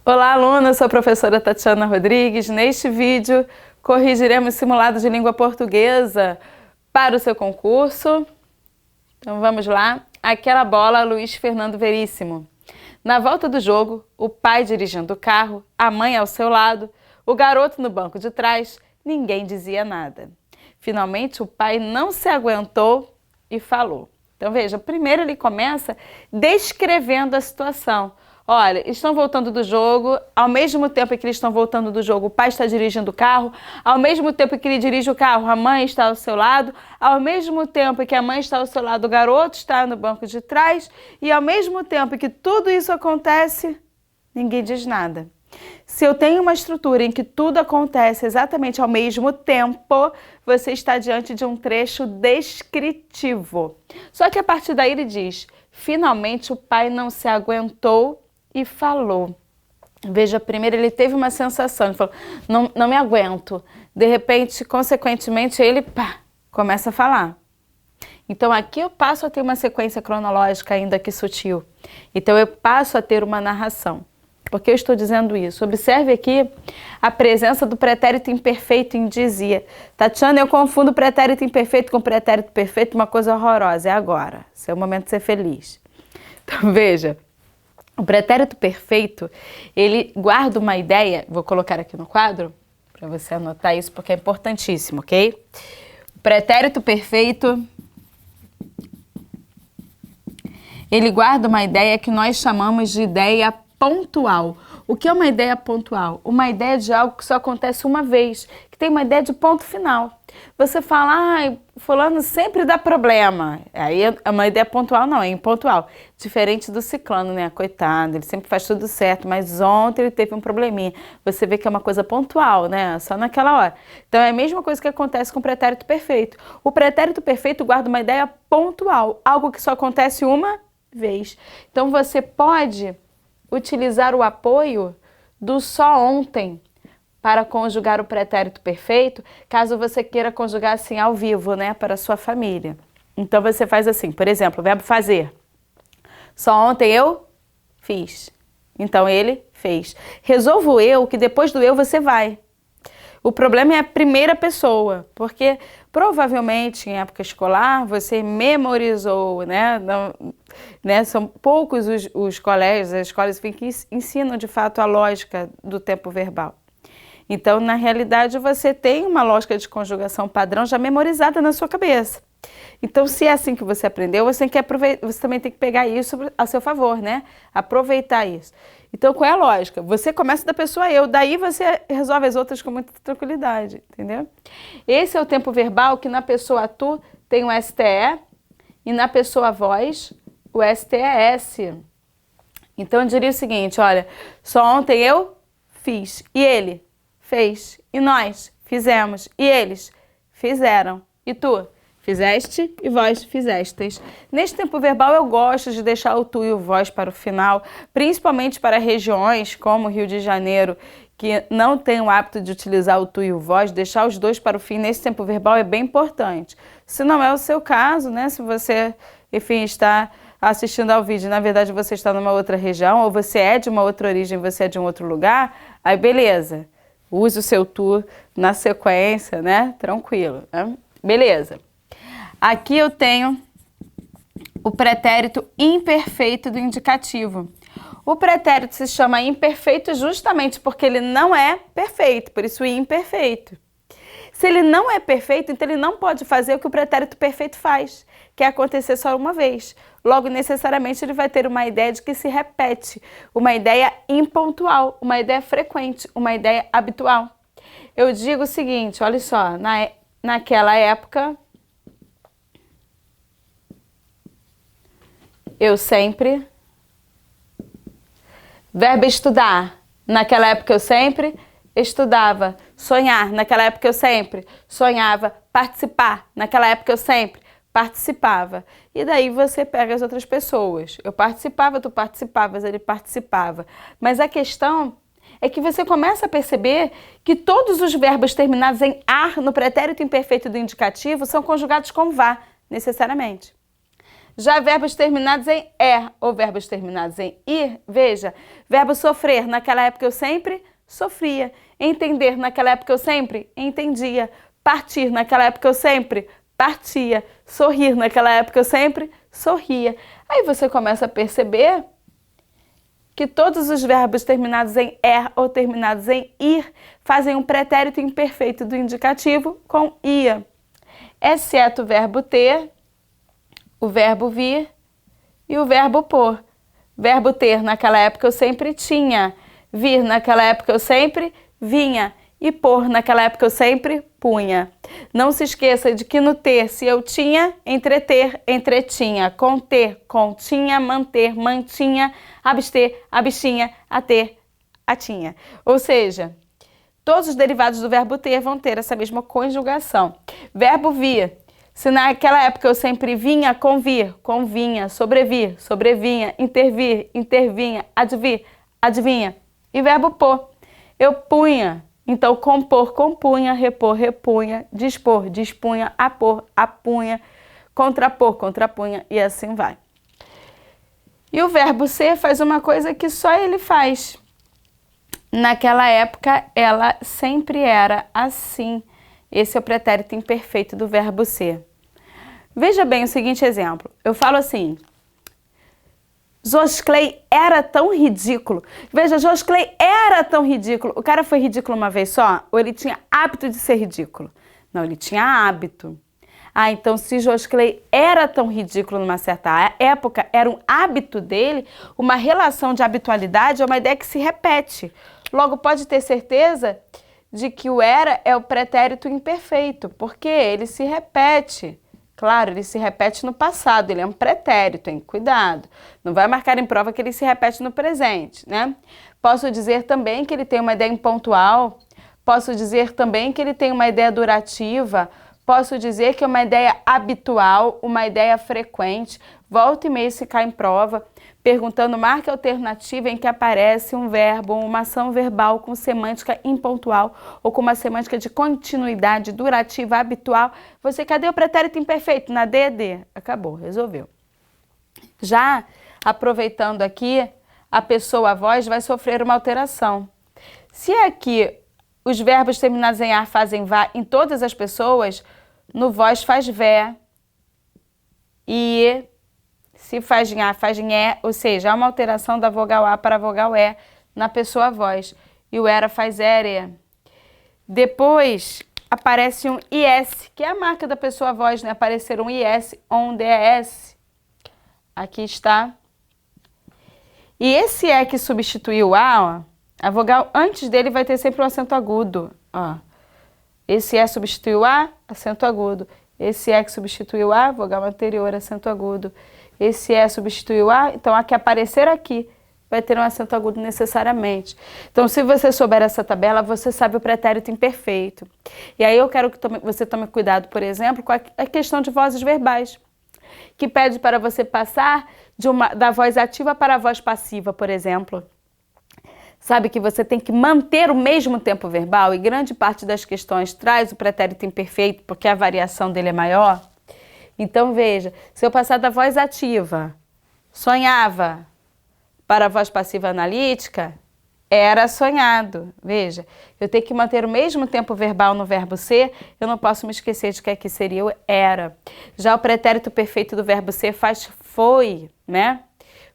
Olá, aluna! Sou a professora Tatiana Rodrigues. Neste vídeo, corrigiremos simulado de língua portuguesa para o seu concurso. Então vamos lá. Aquela bola, Luiz Fernando Veríssimo. Na volta do jogo, o pai dirigindo o carro, a mãe ao seu lado, o garoto no banco de trás, ninguém dizia nada. Finalmente, o pai não se aguentou e falou. Então veja, primeiro ele começa descrevendo a situação. Olha, estão voltando do jogo, ao mesmo tempo que eles estão voltando do jogo, o pai está dirigindo o carro, ao mesmo tempo que ele dirige o carro, a mãe está ao seu lado, ao mesmo tempo que a mãe está ao seu lado, o garoto está no banco de trás, e ao mesmo tempo que tudo isso acontece, ninguém diz nada. Se eu tenho uma estrutura em que tudo acontece exatamente ao mesmo tempo, você está diante de um trecho descritivo. Só que a partir daí ele diz, finalmente o pai não se aguentou e falou. Veja, primeiro ele teve uma sensação, ele falou, não me aguento. De repente, consequentemente, ele começa a falar. Então aqui eu passo a ter uma sequência cronológica ainda que sutil. Então eu passo a ter uma narração. Por que eu estou dizendo isso? Observe aqui a presença do pretérito imperfeito em dizia. Tatiana, eu confundo pretérito imperfeito com pretérito perfeito, uma coisa horrorosa. É agora, seu momento de ser feliz. Então veja, o pretérito perfeito, ele guarda uma ideia, vou colocar aqui no quadro, para você anotar isso, porque é importantíssimo, ok? O pretérito perfeito, ele guarda uma ideia que nós chamamos de ideia pontual. O que é uma ideia pontual? Uma ideia de algo que só acontece uma vez, que tem uma ideia de ponto final. Você fala, fulano sempre dá problema. Aí é uma ideia pontual, não, é impontual. Diferente do ciclano, né? Coitado, ele sempre faz tudo certo, mas ontem ele teve um probleminha. Você vê que é uma coisa pontual, né? Só naquela hora. Então é a mesma coisa que acontece com o pretérito perfeito. O pretérito perfeito guarda uma ideia pontual, algo que só acontece uma vez. Então você pode utilizar o apoio do só ontem para conjugar o pretérito perfeito, caso você queira conjugar assim ao vivo, né, para a sua família. Então você faz assim, por exemplo, o verbo fazer. Só ontem eu fiz. Então ele fez. Resolva o eu, que depois do eu você vai. O problema é a primeira pessoa, porque provavelmente em época escolar você memorizou, né? São poucos os colégios, as escolas que ensinam de fato a lógica do tempo verbal. Então, na realidade, você tem uma lógica de conjugação padrão já memorizada na sua cabeça. Então, se é assim que você aprendeu, você também tem que pegar isso a seu favor, né? Aproveitar isso. Então, qual é a lógica? Você começa da pessoa eu, daí você resolve as outras com muita tranquilidade, entendeu? Esse é o tempo verbal que na pessoa tu tem o STE e na pessoa vós o STES. Então, eu diria o seguinte, olha, só ontem eu fiz e ele fez e nós fizemos e eles fizeram e tu fizeste e vós fizestes. Neste tempo verbal eu gosto de deixar o tu e o vós para o final, principalmente para regiões como Rio de Janeiro, que não tem o hábito de utilizar o tu e o vós, deixar os dois para o fim nesse tempo verbal é bem importante. Se não é o seu caso, né, se você, enfim, está assistindo ao vídeo, na verdade você está numa outra região, ou você é de uma outra origem, você é de um outro lugar, aí beleza, use o seu tu na sequência, né, tranquilo, né? Beleza. Aqui eu tenho o pretérito imperfeito do indicativo. O pretérito se chama imperfeito justamente porque ele não é perfeito, por isso imperfeito. Se ele não é perfeito, então ele não pode fazer o que o pretérito perfeito faz, que é acontecer só uma vez. Logo, necessariamente, ele vai ter uma ideia de que se repete, uma ideia impontual, uma ideia frequente, uma ideia habitual. Eu digo o seguinte, olha só, naquela época, eu sempre. Verbo estudar. Naquela época eu sempre estudava. Sonhar. Naquela época eu sempre sonhava. Participar. Naquela época eu sempre participava. E daí você pega as outras pessoas. Eu participava, tu participavas, ele participava. Mas a questão é que você começa a perceber que todos os verbos terminados em ar no pretérito imperfeito do indicativo são conjugados com vá, necessariamente. Já verbos terminados em er ou verbos terminados em ir, veja, verbo sofrer, naquela época eu sempre sofria. Entender, naquela época eu sempre entendia. Partir, naquela época eu sempre partia. Sorrir, naquela época eu sempre sorria. Aí você começa a perceber que todos os verbos terminados em er ou terminados em ir fazem um pretérito imperfeito do indicativo com ia, exceto o verbo ter, o verbo vir e o verbo pôr. Verbo ter, naquela época eu sempre tinha. Vir, naquela época eu sempre vinha. E pôr, naquela época eu sempre punha. Não se esqueça de que no ter, se eu tinha, entreter, entretinha. Conter, continha, manter, mantinha. Abster, abstinha, ater, atinha. Ou seja, todos os derivados do verbo ter vão ter essa mesma conjugação. Verbo vir. Se naquela época eu sempre vinha, convir, convinha, sobrevir, sobrevinha, intervir, intervinha, advir, advinha. E verbo pôr. Eu punha. Então, compor, compunha, repor, repunha, dispor, dispunha, apor, apunha, contrapor, contrapunha e assim vai. E o verbo ser faz uma coisa que só ele faz. Naquela época, ela sempre era assim. Esse é o pretérito imperfeito do verbo ser. Veja bem o seguinte exemplo. Eu falo assim, Josclei era tão ridículo. Veja, Josclei era tão ridículo. O cara foi ridículo uma vez só? Ou ele tinha hábito de ser ridículo? Não, ele tinha hábito. Ah, então se Josclei era tão ridículo numa certa época, era um hábito dele, uma relação de habitualidade é uma ideia que se repete. Logo, pode ter certeza de que o era é o pretérito imperfeito, porque ele se repete. Claro, ele se repete no passado, ele é um pretérito, hein? Cuidado. Não vai marcar em prova que ele se repete no presente, né? Posso dizer também que ele tem uma ideia impontual, posso dizer também que ele tem uma ideia durativa, posso dizer que é uma ideia habitual, uma ideia frequente. Volta e meia se cai em prova, perguntando marca alternativa em que aparece um verbo ou uma ação verbal com semântica impontual ou com uma semântica de continuidade durativa habitual. Você, cadê o pretérito imperfeito? Na DD. Acabou, resolveu. Já aproveitando aqui, a pessoa, a voz, vai sofrer uma alteração. Se aqui os verbos terminados em ar fazem vá em todas as pessoas, no voz faz vé, e se faz em A, faz em E, ou seja, há uma alteração da vogal A para a vogal E na pessoa voz. E o era faz ere. Depois aparece um IS, que é a marca da pessoa voz, né? Aparecer um IS, onde é S. Aqui está. E esse E que substituiu o A, ó, a vogal antes dele vai ter sempre um acento agudo. Ó. Esse E substituiu A, acento agudo. Esse E que substituiu A, vogal anterior, acento agudo. Esse E substituiu A, então a que aparecer aqui vai ter um acento agudo necessariamente. Então, se você souber essa tabela, você sabe o pretérito imperfeito. E aí eu quero que você tome cuidado, por exemplo, com a questão de vozes verbais, que pede para você passar da voz ativa para a voz passiva, por exemplo. Sabe que você tem que manter o mesmo tempo verbal e grande parte das questões traz o pretérito imperfeito porque a variação dele é maior? Então, veja, se eu passar da voz ativa, sonhava, para a voz passiva analítica, era sonhado. Veja, eu tenho que manter o mesmo tempo verbal no verbo ser, eu não posso me esquecer de que aqui seria o era. Já o pretérito perfeito do verbo ser faz foi, né?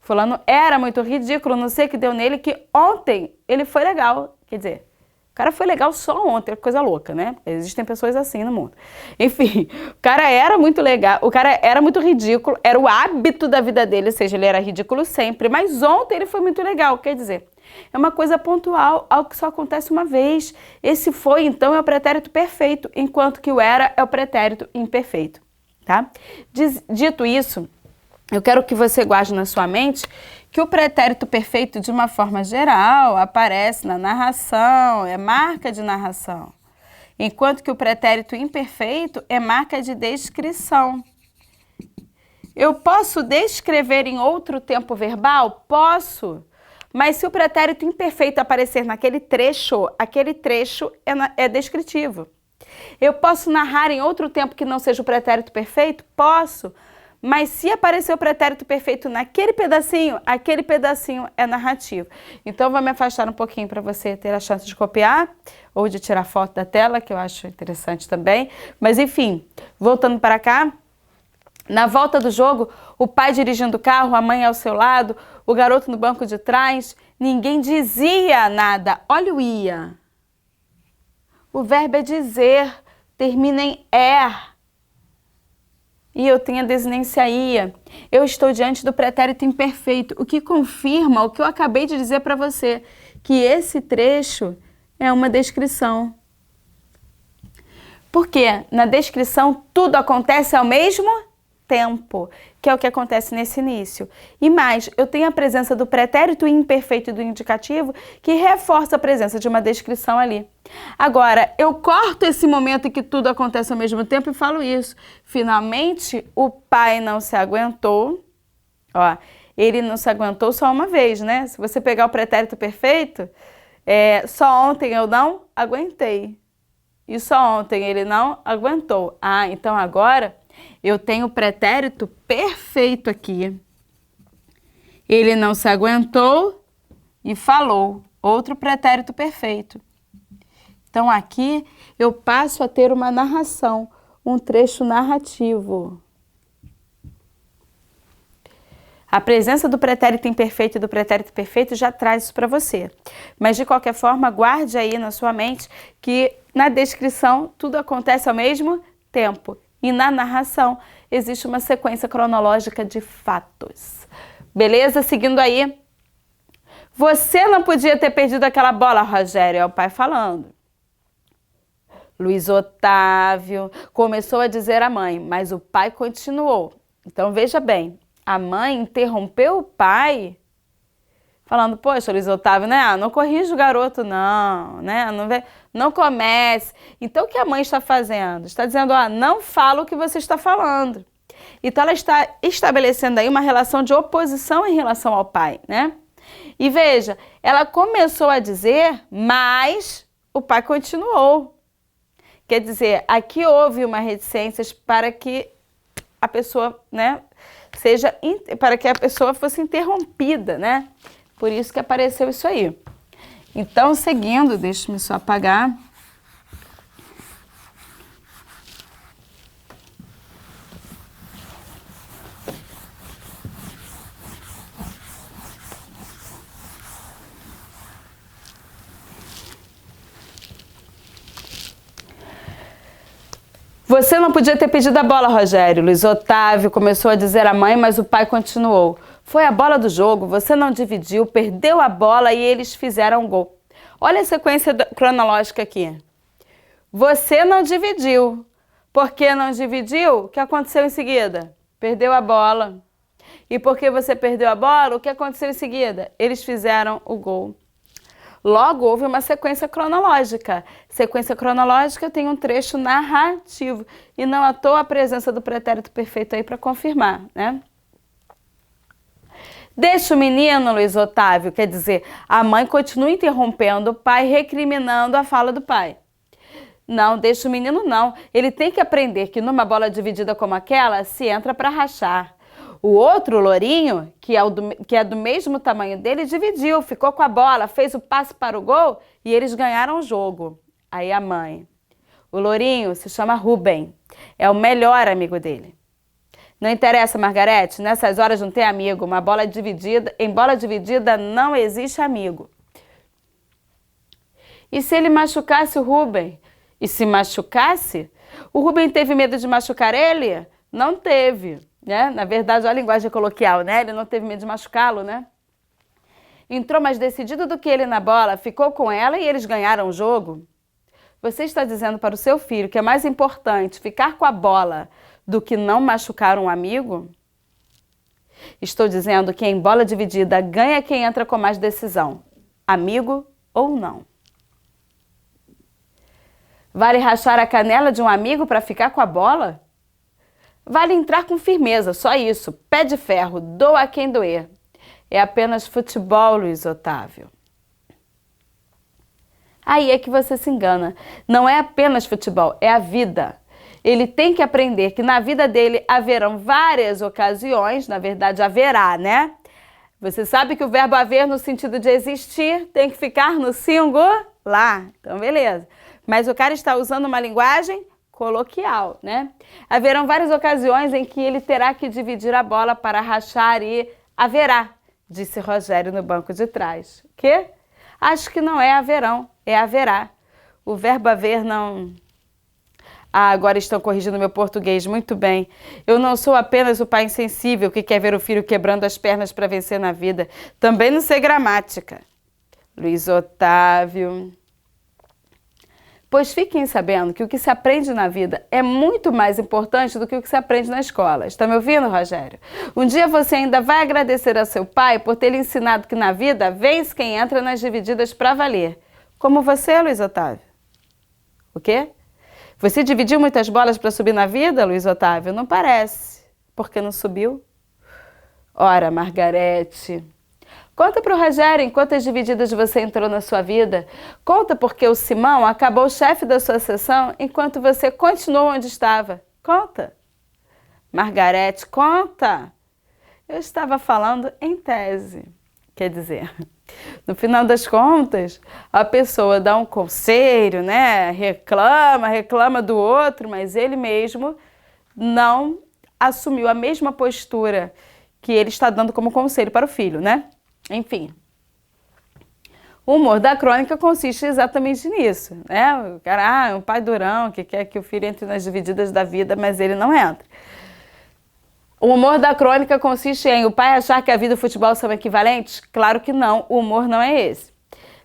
Fulano era muito ridículo, não sei o que deu nele, que ontem ele foi legal. Quer dizer, o cara foi legal só ontem, coisa louca, né? Existem pessoas assim no mundo. Enfim, o cara era muito legal, o cara era muito ridículo, era o hábito da vida dele, ou seja, ele era ridículo sempre, mas ontem ele foi muito legal, quer dizer, é uma coisa pontual, algo que só acontece uma vez. Esse foi, então, é o pretérito perfeito, enquanto que o era é o pretérito imperfeito, tá? Dito isso, eu quero que você guarde na sua mente que o pretérito perfeito, de uma forma geral, aparece na narração, é marca de narração, enquanto que o pretérito imperfeito é marca de descrição. Eu posso descrever em outro tempo verbal? Posso, mas se o pretérito imperfeito aparecer naquele trecho, aquele trecho é descritivo. Eu posso narrar em outro tempo que não seja o pretérito perfeito? Posso. Mas se aparecer o pretérito perfeito naquele pedacinho, aquele pedacinho é narrativo. Então, eu vou me afastar um pouquinho para você ter a chance de copiar ou de tirar foto da tela, que eu acho interessante também. Mas, enfim, voltando para cá. Na volta do jogo, o pai dirigindo o carro, a mãe ao seu lado, o garoto no banco de trás, ninguém dizia nada. Olha o ia. O verbo é dizer, termina em er. E eu tenho a desinência ia. Eu estou diante do pretérito imperfeito, o que confirma o que eu acabei de dizer para você, que esse trecho é uma descrição. Porque na descrição tudo acontece ao mesmo tempo, que é o que acontece nesse início. E mais, eu tenho a presença do pretérito imperfeito e do indicativo que reforça a presença de uma descrição ali. Agora, eu corto esse momento em que tudo acontece ao mesmo tempo e falo isso. Finalmente, o pai não se aguentou. Ó, ele não se aguentou só uma vez, né? Se você pegar o pretérito perfeito, só ontem eu não aguentei. E só ontem ele não aguentou. Ah, então agora eu tenho o pretérito perfeito aqui. Ele não se aguentou e falou. Outro pretérito perfeito. Então aqui eu passo a ter uma narração, um trecho narrativo. A presença do pretérito imperfeito e do pretérito perfeito já traz isso para você. Mas de qualquer forma, guarde aí na sua mente que na descrição tudo acontece ao mesmo tempo. E na narração existe uma sequência cronológica de fatos. Beleza? Seguindo aí. Você não podia ter perdido aquela bola, Rogério, é o pai falando. Luiz Otávio começou a dizer à mãe, mas o pai continuou. Então veja bem, a mãe interrompeu o pai, falando, poxa, Luiz Otávio, né? Não corrija o garoto, não, né? Não comece. Então, o que a mãe está fazendo? Está dizendo, não fala o que você está falando. Então, ela está estabelecendo aí uma relação de oposição em relação ao pai, né? E veja, ela começou a dizer, mas o pai continuou. Quer dizer, aqui houve uma reticência para que a pessoa, né, para que a pessoa fosse interrompida, né? Por isso que apareceu isso aí. Então, seguindo, deixa-me só apagar. Você não podia ter pedido a bola, Rogério. Luiz Otávio começou a dizer à mãe, mas o pai continuou. Foi a bola do jogo, você não dividiu, perdeu a bola e eles fizeram um gol. Olha a sequência cronológica aqui. Você não dividiu. Por que não dividiu? O que aconteceu em seguida? Perdeu a bola. E porque você perdeu a bola, o que aconteceu em seguida? Eles fizeram o gol. Logo, houve uma sequência cronológica. Sequência cronológica tem um trecho narrativo. E não à toa a presença do pretérito perfeito aí para confirmar, né? Deixa o menino, Luiz Otávio, quer dizer, a mãe continua interrompendo o pai, recriminando a fala do pai. Não, deixa o menino não. Ele tem que aprender que numa bola dividida como aquela, se entra para rachar. O outro, o Lourinho, que é do mesmo tamanho dele, dividiu, ficou com a bola, fez o passe para o gol e eles ganharam o jogo. Aí a mãe. O Lourinho se chama Rubem, é o melhor amigo dele. Não interessa, Margarete, nessas horas não tem amigo. Em bola dividida não existe amigo. E se ele machucasse o Rubem? E se machucasse? O Rubem teve medo de machucar ele? Não teve. Né? Na verdade, olha a linguagem coloquial, né? Ele não teve medo de machucá-lo, né? Entrou mais decidido do que ele na bola, ficou com ela e eles ganharam o jogo. Você está dizendo para o seu filho que é mais importante ficar com a bola do que não machucar um amigo? Estou dizendo que em bola dividida ganha quem entra com mais decisão, amigo ou não. Vale rachar a canela de um amigo para ficar com a bola? Vale entrar com firmeza, só isso. Pé de ferro, doa a quem doer. É apenas futebol, Luiz Otávio. Aí é que você se engana. Não é apenas futebol, é a vida. Ele tem que aprender que na vida dele haverão várias ocasiões, na verdade haverá, né? Você sabe que o verbo haver no sentido de existir tem que ficar no singular. Então, beleza. Mas o cara está usando uma linguagem coloquial, né? Haverão várias ocasiões em que ele terá que dividir a bola para rachar e haverá, disse Rogério no banco de trás. Quê? Acho que não é haverão, é haverá. O verbo haver não... Ah, agora estão corrigindo meu português, muito bem. Eu não sou apenas o pai insensível que quer ver o filho quebrando as pernas para vencer na vida. Também não sei gramática. Luiz Otávio. Pois fiquem sabendo que o que se aprende na vida é muito mais importante do que o que se aprende na escola. Está me ouvindo, Rogério? Um dia você ainda vai agradecer ao seu pai por ter lhe ensinado que na vida vence quem entra nas divididas para valer. Como você, Luiz Otávio. O quê? Você dividiu muitas bolas para subir na vida, Luiz Otávio? Não parece. Por que não subiu? Ora, Margarete... Conta para o Rogério em quantas divididas você entrou na sua vida. Conta porque o Simão acabou chefe da sua sessão enquanto você continuou onde estava. Conta. Margarete, conta. Eu estava falando em tese. Quer dizer, no final das contas, a pessoa dá um conselho, né? Reclama do outro, mas ele mesmo não assumiu a mesma postura que ele está dando como conselho para o filho, né? Enfim, o humor da crônica consiste exatamente nisso, né? O cara, é um pai durão que quer que o filho entre nas divididas da vida, mas ele não entra. O humor da crônica consiste em o pai achar que a vida e o futebol são equivalentes? Claro que não, o humor não é esse.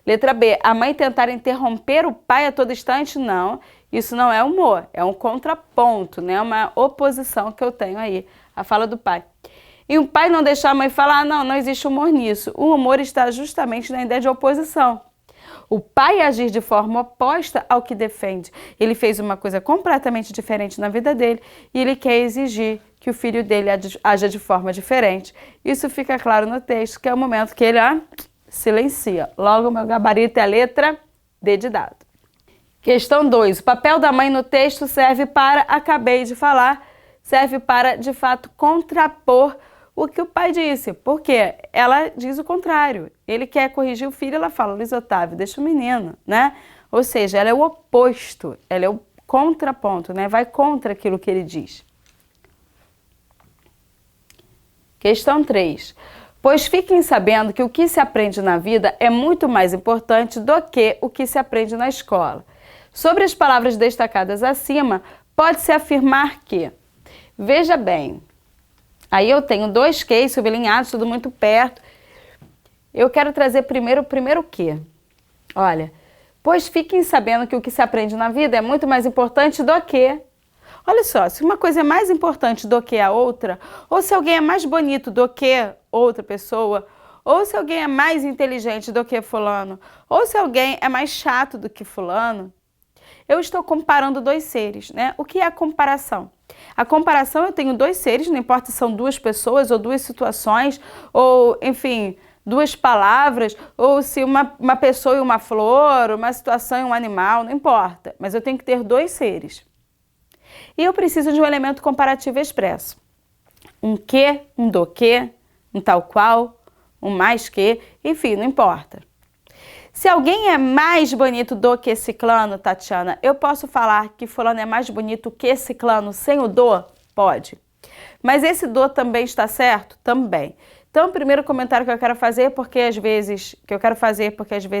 Letra B, a mãe tentar interromper o pai a todo instante? Não, isso não é humor, é um contraponto, né? Uma oposição que eu tenho aí, a fala do pai. E o pai não deixar a mãe falar, não existe humor nisso. O humor está justamente na ideia de oposição. O pai agir de forma oposta ao que defende. Ele fez uma coisa completamente diferente na vida dele e ele quer exigir que o filho dele haja de forma diferente. Isso fica claro no texto, que é o momento que ele silencia. Logo, o meu gabarito é a letra D de dado. Questão 2. O papel da mãe no texto serve para, acabei de falar, serve para, de fato, contrapor o que o pai disse, porque ela diz o contrário. Ele quer corrigir o filho, ela fala, Luiz Otávio, deixa o menino, né? Ou seja, ela é o oposto, ela é o contraponto, né? Vai contra aquilo que ele diz. Questão 3. Pois fiquem sabendo que o que se aprende na vida é muito mais importante do que o que se aprende na escola. Sobre as palavras destacadas acima, pode-se afirmar que, veja bem, aí eu tenho 2 Qs sublinhados, tudo muito perto. Eu quero trazer primeiro o primeiro Q. Olha, pois fiquem sabendo que o que se aprende na vida é muito mais importante do que... Olha só, se uma coisa é mais importante do que a outra, ou se alguém é mais bonito do que outra pessoa, ou se alguém é mais inteligente do que fulano, ou se alguém é mais chato do que fulano, eu estou comparando 2 seres, né? O que é a comparação? A comparação, eu tenho 2 seres, não importa se são 2 pessoas ou 2 situações, ou, enfim, 2 palavras, ou se uma pessoa e uma flor, uma situação e um animal, não importa. Mas eu tenho que ter 2 seres. E eu preciso de um elemento comparativo expresso. Um que, um do que, um tal qual, um mais que, enfim, não importa. Se alguém é mais bonito do que ciclano, Tatiana, eu posso falar que fulano é mais bonito que ciclano sem o do? Pode. Mas esse do também está certo? Também. Então, o primeiro comentário que eu quero fazer, porque às vezes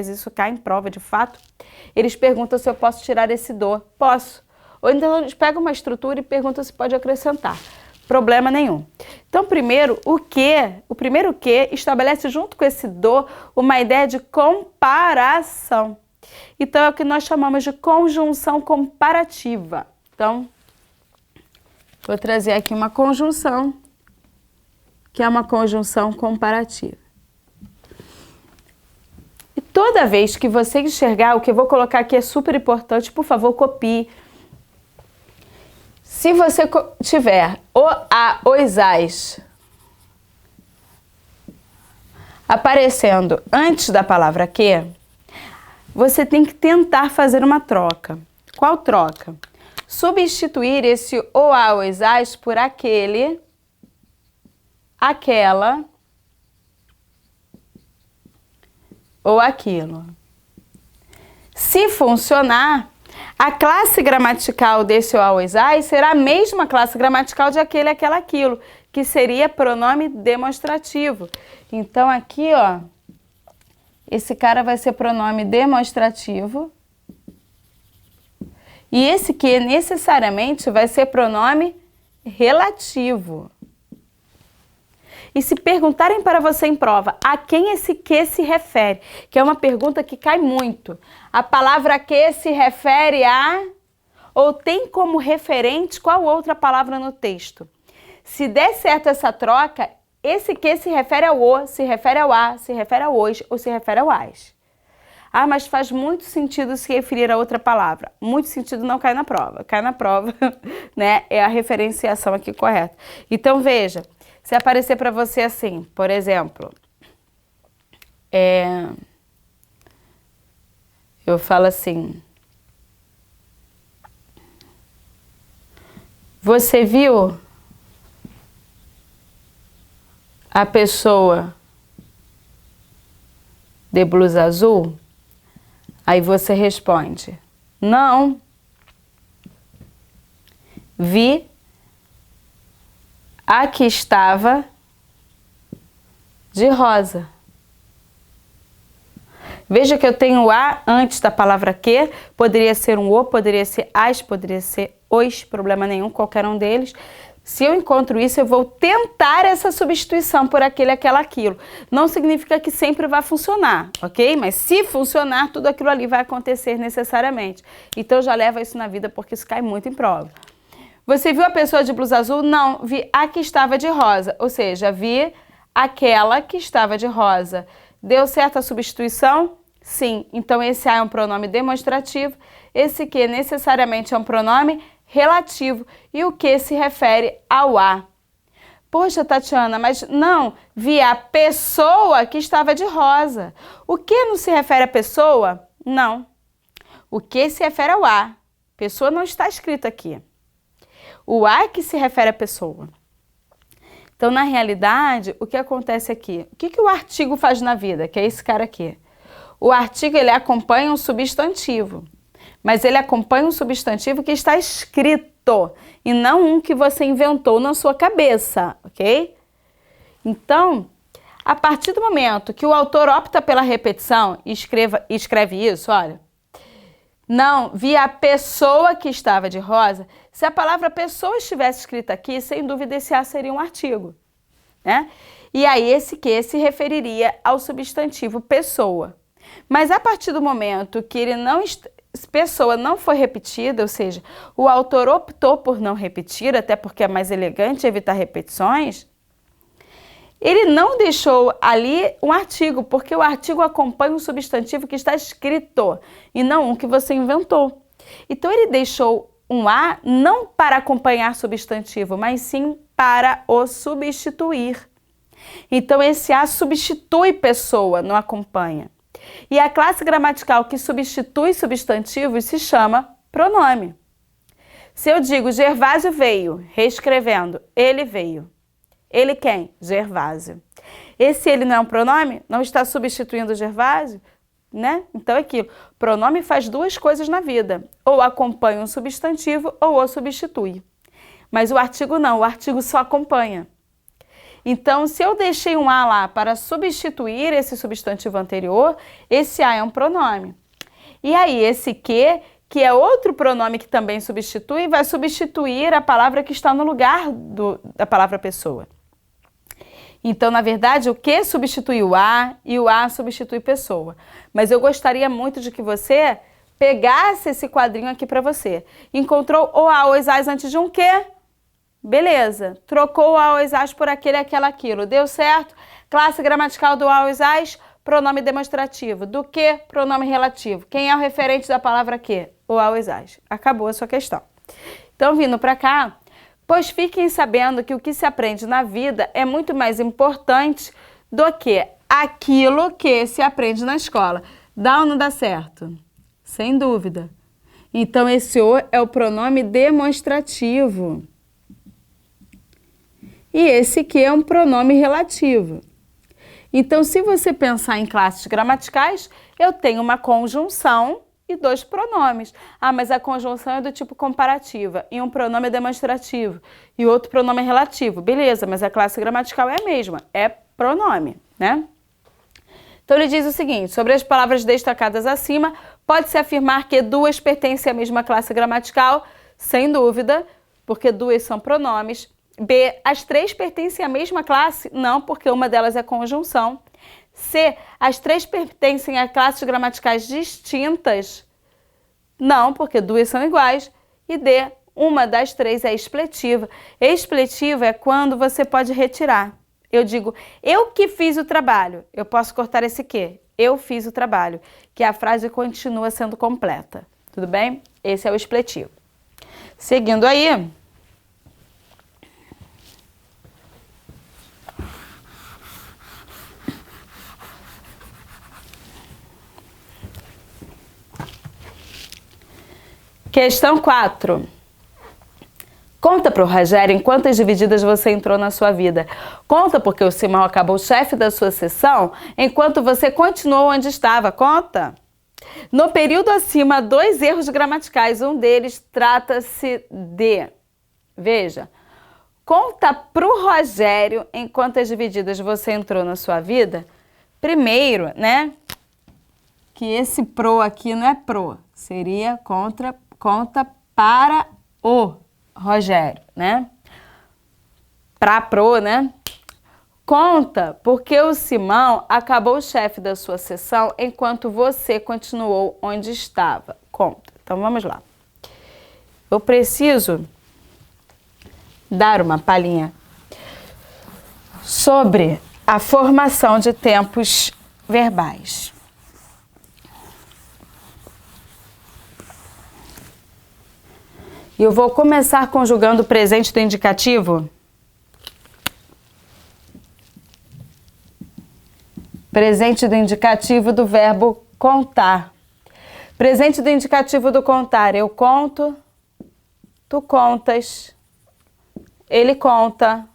isso cai em prova de fato, eles perguntam se eu posso tirar esse do. Posso. Ou então eles pegam uma estrutura e perguntam se pode acrescentar. Problema nenhum. Então, primeiro, o primeiro que estabelece junto com esse do uma ideia de comparação. Então, é o que nós chamamos de conjunção comparativa. Então, vou trazer aqui uma conjunção, que é uma conjunção comparativa. E toda vez que você enxergar, o que eu vou colocar aqui é super importante, por favor, copie. Se você tiver o, a, os, as aparecendo antes da palavra que, você tem que tentar fazer uma troca. Qual troca? substituir esse ou a ou as por aquele, aquela ou aquilo. Se funcionar, a classe gramatical desse ou a ou as será a mesma classe gramatical de aquele, aquela, aquilo, que seria pronome demonstrativo. Então aqui, ó, esse cara vai ser pronome demonstrativo. E esse que necessariamente vai ser pronome relativo. E se perguntarem para você em prova, a quem esse que se refere? Que é uma pergunta que cai muito. A palavra que se refere a... ou tem como referente qual outra palavra no texto? Se der certo essa troca, esse que se refere ao o, se refere ao a, se refere ao os ou se refere ao as. Ah, mas faz muito sentido se referir a outra palavra. Muito sentido não cai na prova. Cai na prova, né? É a referenciação aqui correta. Então, veja, se aparecer para você assim, por exemplo, eu falo assim, você viu a pessoa de blusa azul? Aí você responde, não, vi a que estava de rosa. Veja que eu tenho a antes da palavra que, poderia ser um o, poderia ser as, poderia ser os, problema nenhum, qualquer um deles. Se eu encontro isso, eu vou tentar essa substituição por aquele, aquela, aquilo. Não significa que sempre vai funcionar, ok? Mas se funcionar, tudo aquilo ali vai acontecer necessariamente. Então já leva isso na vida, porque isso cai muito em prova. Você viu a pessoa de blusa azul? Não, vi a que estava de rosa. Ou seja, vi aquela que estava de rosa. Deu certo a substituição? Sim. Então esse a é um pronome demonstrativo. Esse que necessariamente é um pronome relativo. E o que se refere ao a. Poxa, Tatiana, mas não, vi a pessoa que estava de rosa. O que não se refere à pessoa? Não. O que se refere ao a. Pessoa não está escrito aqui. O a que se refere à pessoa. Então, na realidade, o que acontece aqui? O que o artigo faz na vida? Que é esse cara aqui. O artigo, ele acompanha um substantivo. Mas ele acompanha um substantivo que está escrito. E não um que você inventou na sua cabeça, ok? Então, a partir do momento que o autor opta pela repetição e escreve isso, olha... Não, vi a pessoa que estava de rosa. Se a palavra pessoa estivesse escrita aqui, sem dúvida esse a seria um artigo, né? E aí esse que se referiria ao substantivo pessoa. Mas a partir do momento que ele não pessoa não foi repetida, ou seja, o autor optou por não repetir, até porque é mais elegante evitar repetições, ele não deixou ali um artigo, porque o artigo acompanha um substantivo que está escrito e não um que você inventou. Então ele deixou um a não para acompanhar substantivo, mas sim para o substituir. Então esse a substitui pessoa, não acompanha. E a classe gramatical que substitui substantivos se chama pronome. Se eu digo Gervásio veio, reescrevendo, ele veio. Ele quem? Gervásio. Esse ele não é um pronome? Não está substituindo o Gervásio? Né? Então é aquilo. Pronome faz duas coisas na vida. Ou acompanha um substantivo ou o substitui. Mas o artigo não, o artigo só acompanha. Então, se eu deixei um a lá para substituir esse substantivo anterior, esse a é um pronome. E aí esse que é outro pronome que também substitui, vai substituir a palavra que está no lugar da palavra pessoa. Então, na verdade, o que substitui o a e o a substitui pessoa. Mas eu gostaria muito de que você pegasse esse quadrinho aqui para você. Encontrou o a, os as antes de um quê? Beleza. Trocou o a, os as por aquele, aquela, aquilo. Deu certo? Classe gramatical do a, os as, pronome demonstrativo. Do que? Pronome relativo. Quem é o referente da palavra que? O a, os as. Acabou a sua questão. Então, vindo para cá, pois fiquem sabendo que o que se aprende na vida é muito mais importante do que aquilo que se aprende na escola. Dá ou não dá certo? Sem dúvida. Então, esse o é o pronome demonstrativo. E esse que é um pronome relativo. Então, se você pensar em classes gramaticais, eu tenho uma conjunção e dois pronomes. Ah, mas a conjunção é do tipo comparativa, e um pronome é demonstrativo, e outro pronome é relativo. Beleza, mas a classe gramatical é a mesma, é pronome, né? Então, ele diz o seguinte, sobre as palavras destacadas acima, pode-se afirmar que duas pertencem à mesma classe gramatical, sem dúvida, porque duas são pronomes. B, as três pertencem à mesma classe? Não, porque uma delas é conjunção. C, as três pertencem a classes gramaticais distintas? Não, porque duas são iguais. E D, uma das três é expletiva. Expletiva é quando você pode retirar. Eu digo, eu que fiz o trabalho. Eu posso cortar esse que? Eu fiz o trabalho. Que a frase continua sendo completa. Tudo bem? Esse é o expletivo. Seguindo aí... Questão 4. Conta para o Rogério em quantas divididas você entrou na sua vida. Conta porque o Simão acabou chefe da sua sessão enquanto você continuou onde estava. Conta. No período acima, 2 erros gramaticais. Um deles trata-se de... Veja. Conta para o Rogério em quantas divididas você entrou na sua vida. Primeiro, né? Que esse pro aqui não é pro. Seria conta para o Rogério, né? Pra pro, né? Conta porque o Simão acabou chefe da sua sessão enquanto você continuou onde estava. Conta. Então, vamos lá. Eu preciso dar uma palhinha sobre a formação de tempos verbais. E eu vou começar conjugando o presente do indicativo. Presente do indicativo do verbo contar. Presente do indicativo do contar. Eu conto, tu contas, ele conta.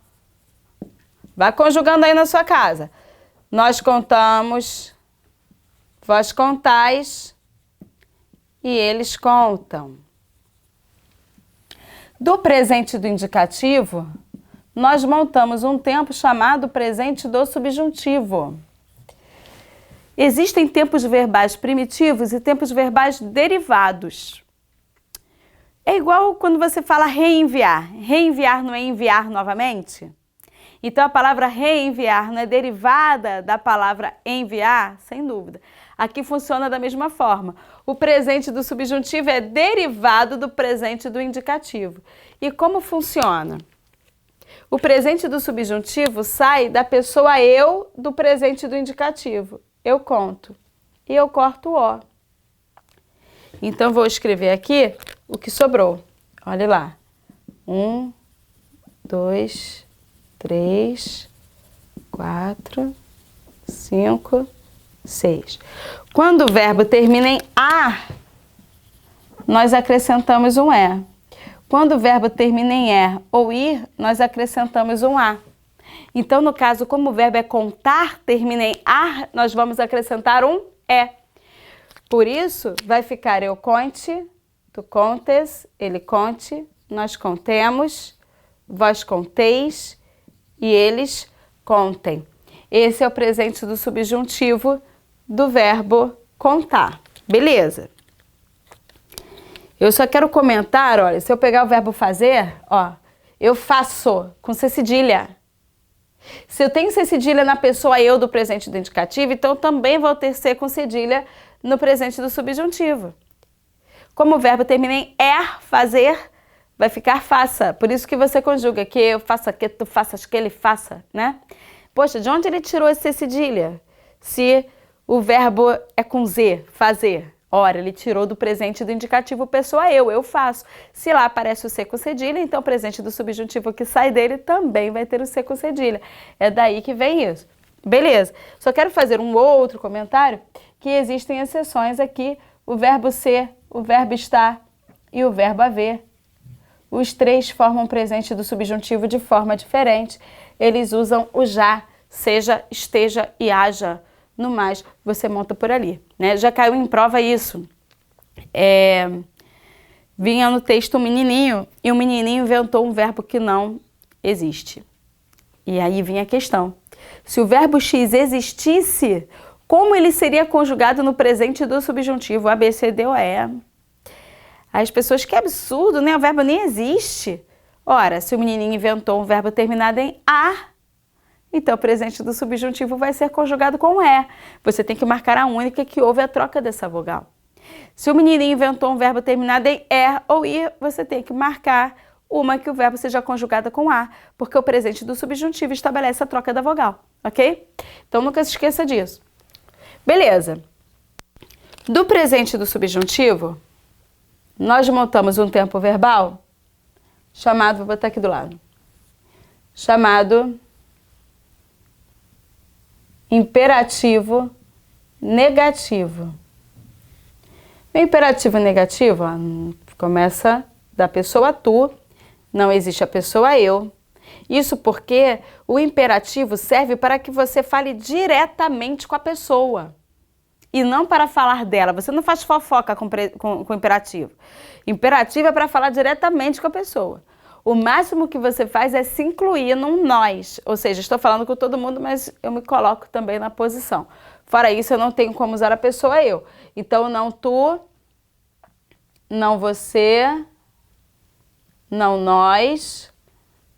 Vai conjugando aí na sua casa. Nós contamos, vós contais e eles contam. Do presente do indicativo, nós montamos um tempo chamado presente do subjuntivo. Existem tempos verbais primitivos e tempos verbais derivados. É igual quando você fala reenviar. Reenviar não é enviar novamente? Então, a palavra reenviar não é derivada da palavra enviar? Sem dúvida. Aqui funciona da mesma forma. O presente do subjuntivo é derivado do presente do indicativo. E como funciona? O presente do subjuntivo sai da pessoa eu do presente do indicativo. Eu conto. E eu corto o O. Então, vou escrever aqui o que sobrou. Olha lá. 1, 2, 3, 4, 5, 6. Quando o verbo termina em "ar", nós acrescentamos um "é". Quando o verbo termina em "er" ou "ir", nós acrescentamos um "a". Então, no caso, como o verbo é contar, termina em "ar", nós vamos acrescentar um "é". Por isso, vai ficar eu conte, tu contes, ele conte, nós contemos, vós conteis e eles contem. Esse é o presente do subjuntivo do verbo contar. Beleza? Eu só quero comentar, olha, se eu pegar o verbo fazer, ó, eu faço com C cedilha. Se eu tenho C cedilha na pessoa eu do presente do indicativo, então também vou ter C com cedilha no presente do subjuntivo. Como o verbo termina em "er", fazer, vai ficar faça. Por isso que você conjuga que eu faça, que tu faças, que ele faça, né? Poxa, de onde ele tirou esse C cedilha? Se o verbo é com Z, fazer. Ora, ele tirou do presente do indicativo pessoa eu faço. Se lá aparece o C com cedilha, então o presente do subjuntivo que sai dele também vai ter o C com cedilha. É daí que vem isso. Beleza. Só quero fazer um outro comentário, que existem exceções aqui, o verbo ser, o verbo estar e o verbo haver. Os três formam presente do subjuntivo de forma diferente. Eles usam o já, seja, esteja e haja. No mais, você monta por ali, né? Já caiu em prova isso. Vinha no texto um menininho, e o menininho inventou um verbo que não existe. E aí vinha a questão. Se o verbo X existisse, como ele seria conjugado no presente do subjuntivo? A, B, C, D ou E? As pessoas, que absurdo, né? O verbo nem existe. Ora, se o menininho inventou um verbo terminado em A, então o presente do subjuntivo vai ser conjugado com E. Você tem que marcar a única que houve a troca dessa vogal. Se o menininho inventou um verbo terminado em E ou I, você tem que marcar uma que o verbo seja conjugado com A, porque o presente do subjuntivo estabelece a troca da vogal, ok? Então nunca se esqueça disso. Beleza. Do presente do subjuntivo, nós montamos um tempo verbal chamado, vou botar aqui do lado, chamado imperativo negativo. O imperativo negativo, ó, começa da pessoa tu, não existe a pessoa eu. Isso porque o imperativo serve para que você fale diretamente com a pessoa e não para falar dela. Você não faz fofoca com imperativo. Imperativo é para falar diretamente com a pessoa. O máximo que você faz é se incluir num nós, ou seja, estou falando com todo mundo, mas eu me coloco também na posição. Fora isso, eu não tenho como usar a pessoa eu. Então, não tu, não você, não nós,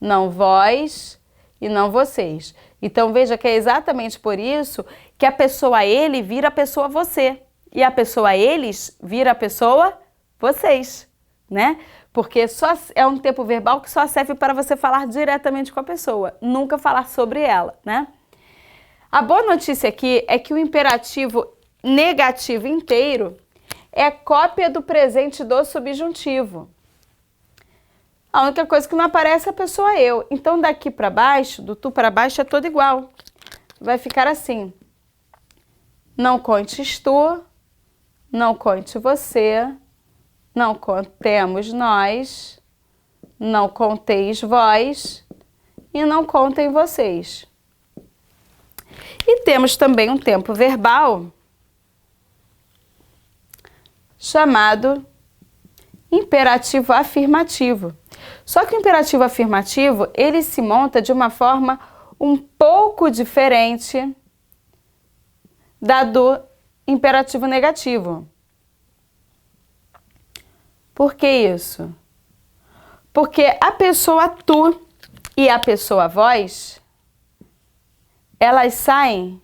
não vós e não vocês. Então, veja que é exatamente por isso que a pessoa ele vira a pessoa você e a pessoa eles vira a pessoa vocês, né? Porque só é um tempo verbal que só serve para você falar diretamente com a pessoa, nunca falar sobre ela, né? A boa notícia aqui é que o imperativo negativo inteiro é cópia do presente do subjuntivo. A única coisa que não aparece é a pessoa eu. Então, daqui para baixo, do tu para baixo, é todo igual. Vai ficar assim. Não contes tu, não conte você, não contemos nós, não conteis vós e não contem vocês. E temos também um tempo verbal chamado imperativo afirmativo. Só que o imperativo afirmativo, ele se monta de uma forma um pouco diferente da do imperativo negativo. Por que isso? Porque a pessoa tu e a pessoa vós, elas saem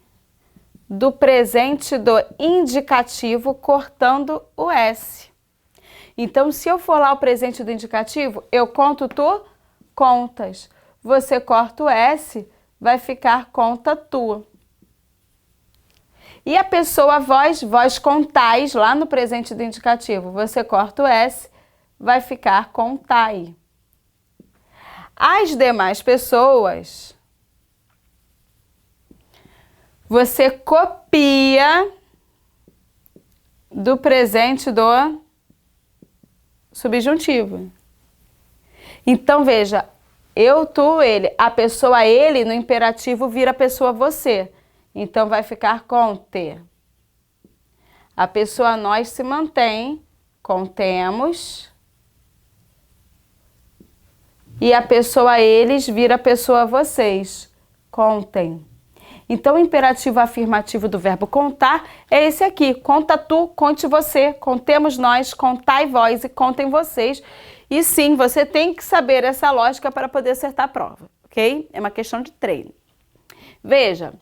do presente do indicativo cortando o S. Então, se eu for lá o presente do indicativo, eu conto tu, contas. Você corta o S, vai ficar conta tu. E a pessoa vós, vós contais lá no presente do indicativo. Você corta o S, vai ficar contai. As demais pessoas, você copia do presente do subjuntivo. Então, veja, eu, tu, ele. A pessoa ele no imperativo vira a pessoa você. Então, vai ficar conte. A pessoa nós se mantém, contemos. E a pessoa eles vira a pessoa vocês, contem. Então, o imperativo afirmativo do verbo contar é esse aqui. Conta tu, conte você, contemos nós, contai vós e contem vocês. E sim, você tem que saber essa lógica para poder acertar a prova, ok? É uma questão de treino. Veja,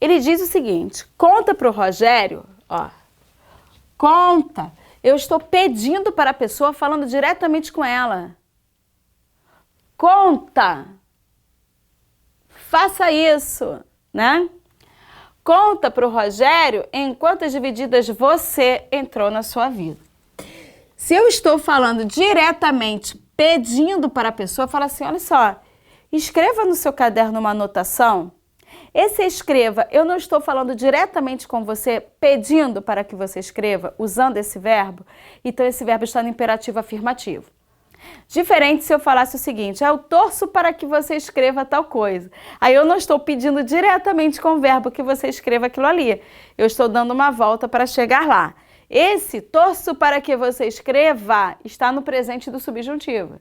ele diz o seguinte, conta para o Rogério, ó, conta, eu estou pedindo para a pessoa falando diretamente com ela. Conta! Faça isso, né? Conta para o Rogério em quantas divididas você entrou na sua vida. Se eu estou falando diretamente, pedindo para a pessoa, fala assim, olha só, escreva no seu caderno uma anotação Esse escreva, eu não estou falando diretamente com você, pedindo para que você escreva, usando esse verbo. Então, esse verbo está no imperativo afirmativo. Diferente se eu falasse o seguinte, eu torço para que você escreva tal coisa. Aí eu não estou pedindo diretamente com o verbo que você escreva aquilo ali. Eu estou dando uma volta para chegar lá. Esse torço para que você escreva está no presente do subjuntivo.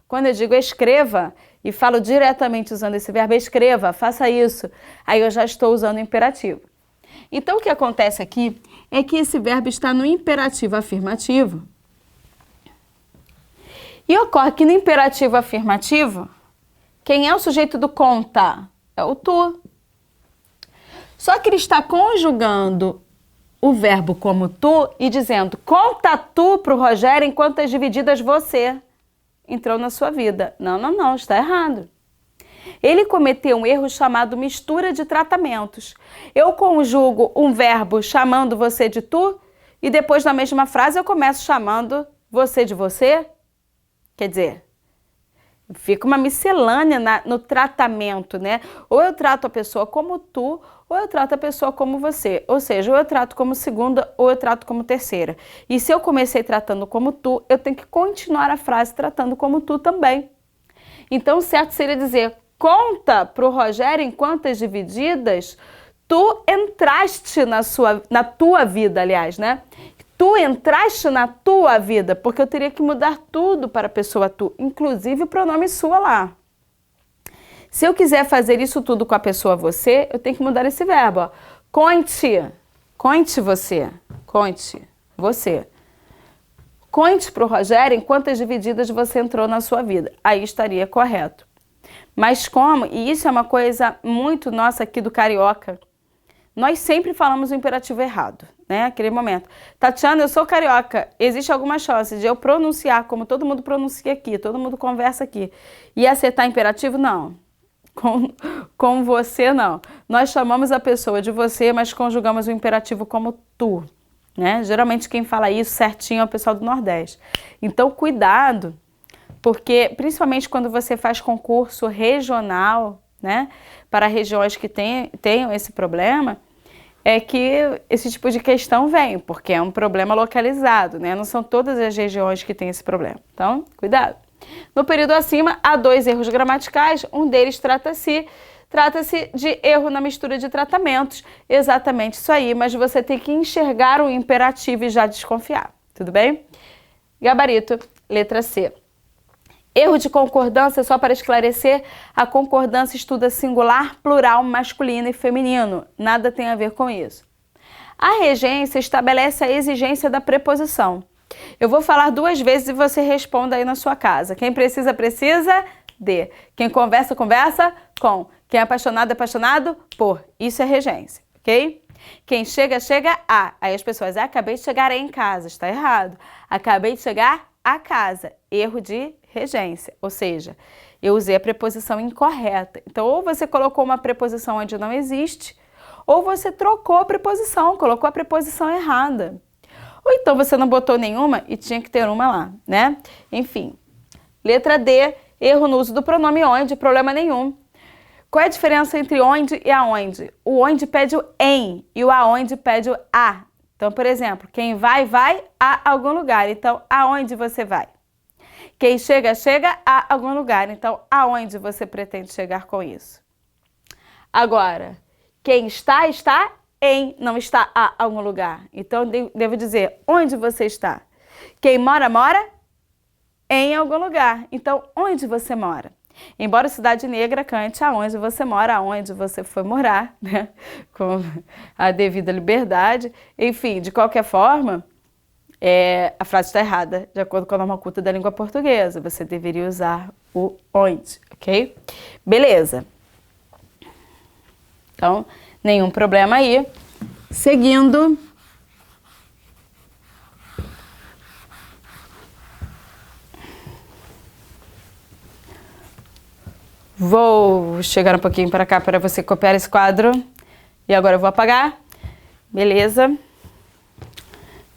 Quando eu digo escreva e falo diretamente usando esse verbo, escreva, faça isso, aí eu já estou usando o imperativo. Então o que acontece aqui é que esse verbo está no imperativo afirmativo. E ocorre que no imperativo afirmativo, quem é o sujeito do conta? É o tu. Só que ele está conjugando o verbo como tu e dizendo, conta tu para o Rogério em quantas divididas você entrou na sua vida. Não, está errado. Ele cometeu um erro chamado mistura de tratamentos. Eu conjugo um verbo chamando você de tu e depois na mesma frase eu começo chamando você de você. Quer dizer, fica uma miscelânea no tratamento, né? Ou eu trato a pessoa como tu, ou eu trato a pessoa como você. Ou seja, ou eu trato como segunda, ou eu trato como terceira. E se eu comecei tratando como tu, eu tenho que continuar a frase tratando como tu também. Então, o certo seria dizer, conta para o Rogério em quantas divididas tu entraste na tua vida, aliás, né? Tu entraste na tua vida, porque eu teria que mudar tudo para a pessoa tu, inclusive o pronome sua lá. Se eu quiser fazer isso tudo com a pessoa você, eu tenho que mudar esse verbo. Ó. Conte você. Conte para o Rogério em quantas divididas você entrou na sua vida. Aí estaria correto. Mas como, e isso é uma coisa muito nossa aqui do carioca, nós sempre falamos o imperativo errado, né? Aquele momento. Tatiana, eu sou carioca. Existe alguma chance de eu pronunciar como todo mundo pronuncia aqui, todo mundo conversa aqui, e acertar imperativo? Não. Com você, não. Nós chamamos a pessoa de você, mas conjugamos o imperativo como tu, né? Geralmente quem fala isso certinho é o pessoal do Nordeste. Então, cuidado, porque principalmente quando você faz concurso regional, né? Para regiões que tenham esse problema, é que esse tipo de questão vem, porque é um problema localizado, né? Não são todas as regiões que têm esse problema. Então, cuidado. No período acima, há 2 erros gramaticais, um deles trata-se de erro na mistura de tratamentos, exatamente isso aí, mas você tem que enxergar o imperativo e já desconfiar, tudo bem? Gabarito, letra C. Erro de concordância, só para esclarecer, a concordância estuda singular, plural, masculino e feminino. Nada tem a ver com isso. A regência estabelece a exigência da preposição. Eu vou falar 2 vezes e você responda aí na sua casa. Quem precisa, precisa de. Quem conversa, conversa com. Quem é apaixonado por. Isso é regência, ok? Quem chega, chega a. Aí as pessoas, acabei de chegar em casa. Está errado. Acabei de chegar a casa. Erro de regência, ou seja, eu usei a preposição incorreta. Então, ou você colocou uma preposição onde não existe, ou você trocou a preposição, colocou a preposição errada. Ou então você não botou nenhuma e tinha que ter uma lá, né? Enfim. Letra D, erro no uso do pronome onde, problema nenhum. Qual é a diferença entre onde e aonde? O onde pede o em e o aonde pede o a. Então, por exemplo, quem vai a algum lugar. Então, aonde você vai? Quem chega, chega a algum lugar. Então, aonde você pretende chegar com isso? Agora, quem está em, não está a algum lugar. Então, devo dizer, onde você está? Quem mora em algum lugar. Então, onde você mora? Embora Cidade Negra cante aonde você mora, aonde você foi morar, né? Com a devida liberdade. Enfim, de qualquer forma, a frase está errada, de acordo com a norma culta da língua portuguesa. Você deveria usar o onde, ok? Beleza. Então, nenhum problema aí. Seguindo. Vou chegar um pouquinho para cá para você copiar esse quadro. E agora eu vou apagar. Beleza.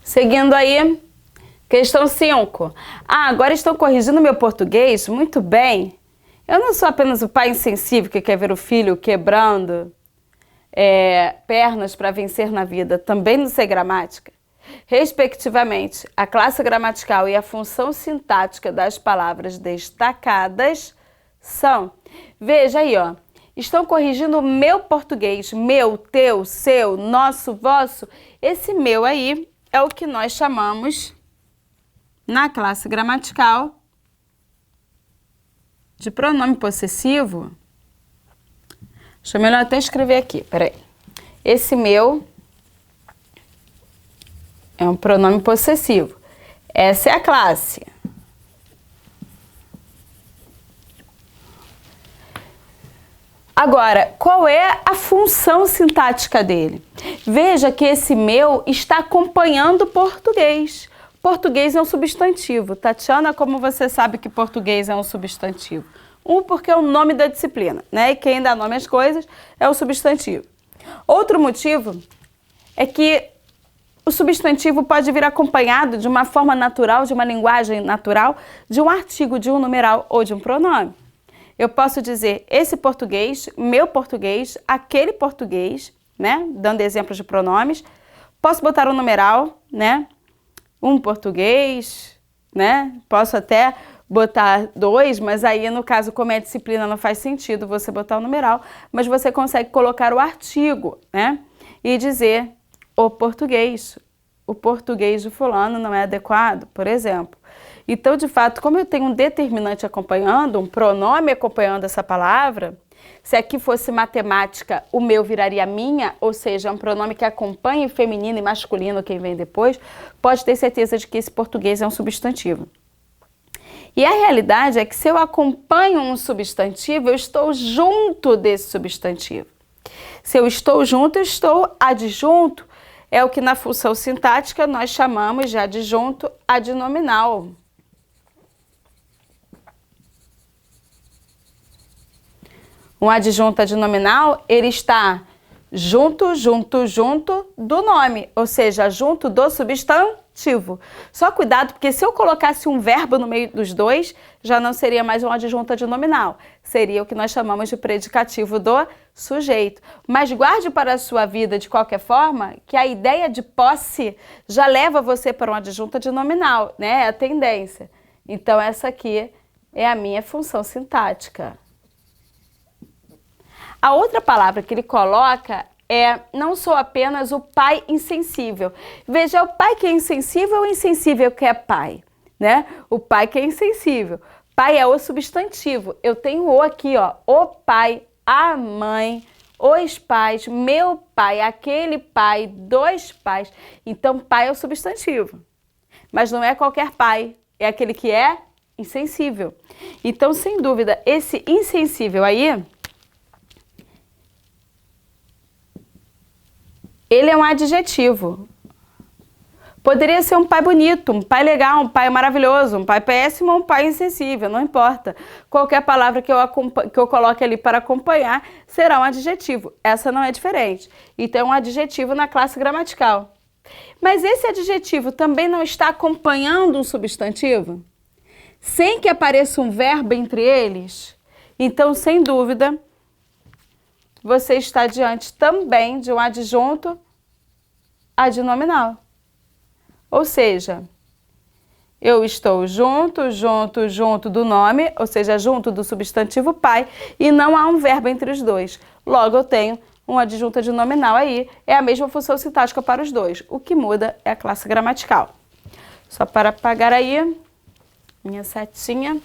Seguindo aí, questão 5. Agora estão corrigindo meu português? Muito bem. Eu não sou apenas o pai insensível que quer ver o filho quebrando pernas para vencer na vida, também não sei gramática, respectivamente, a classe gramatical e a função sintática das palavras destacadas são, veja aí, ó, estão corrigindo o meu português, meu, teu, seu, nosso, vosso. Esse meu aí é o que nós chamamos, na classe gramatical, de pronome possessivo. Deixa eu melhor até escrever aqui, peraí. Esse meu é um pronome possessivo. Essa é a classe. Agora, qual é a função sintática dele? Veja que esse meu está acompanhando o português. Português é um substantivo. Tatiana, como você sabe que português é um substantivo? Porque é o nome da disciplina, né? E quem dá nome às coisas é o substantivo. Outro motivo é que o substantivo pode vir acompanhado de uma forma natural, de uma linguagem natural, de um artigo, de um numeral ou de um pronome. Eu posso dizer esse português, meu português, aquele português, né? Dando exemplos de pronomes. Posso botar um numeral, né? Um português, né? Posso até botar dois, mas aí no caso, como é disciplina, não faz sentido você botar o numeral, mas você consegue colocar o artigo, né? E dizer o português de fulano não é adequado, por exemplo. Então, de fato, como eu tenho um determinante acompanhando, um pronome acompanhando essa palavra, se aqui fosse matemática, o meu viraria minha, ou seja, um pronome que acompanha feminino e masculino quem vem depois, pode ter certeza de que esse português é um substantivo. E a realidade é que se eu acompanho um substantivo, eu estou junto desse substantivo. Se eu estou junto, eu estou adjunto. É o que na função sintática nós chamamos de adjunto adnominal. Um adjunto adnominal, ele está junto do nome, ou seja, junto do substantivo. Só cuidado, porque se eu colocasse um verbo no meio dos dois, já não seria mais um adjunto adnominal. Seria o que nós chamamos de predicativo do sujeito. Mas guarde para a sua vida, de qualquer forma, que a ideia de posse já leva você para um adjunto adnominal, né? É a tendência. Então, essa aqui é a minha função sintática. A outra palavra que ele coloca é não sou apenas o pai insensível. Veja, é o pai que é insensível ou o insensível que é pai, né? O pai que é insensível. Pai é o substantivo. Eu tenho o aqui, ó, o pai, a mãe, os pais, meu pai, aquele pai, dois pais. Então, pai é o substantivo. Mas não é qualquer pai, é aquele que é insensível. Então, sem dúvida, esse insensível aí, ele é um adjetivo. Poderia ser um pai bonito, um pai legal, um pai maravilhoso, um pai péssimo ou um pai insensível, não importa. Qualquer palavra que eu coloque ali para acompanhar será um adjetivo. Essa não é diferente. Então, é um adjetivo na classe gramatical. Mas esse adjetivo também não está acompanhando um substantivo? Sem que apareça um verbo entre eles? Então, sem dúvida, você está diante também de um adjunto adnominal. Ou seja, eu estou junto do nome, ou seja, junto do substantivo pai, e não há um verbo entre os dois. Logo, eu tenho um adjunto adnominal aí, é a mesma função sintática para os dois. O que muda é a classe gramatical. Só para apagar aí, minha setinha.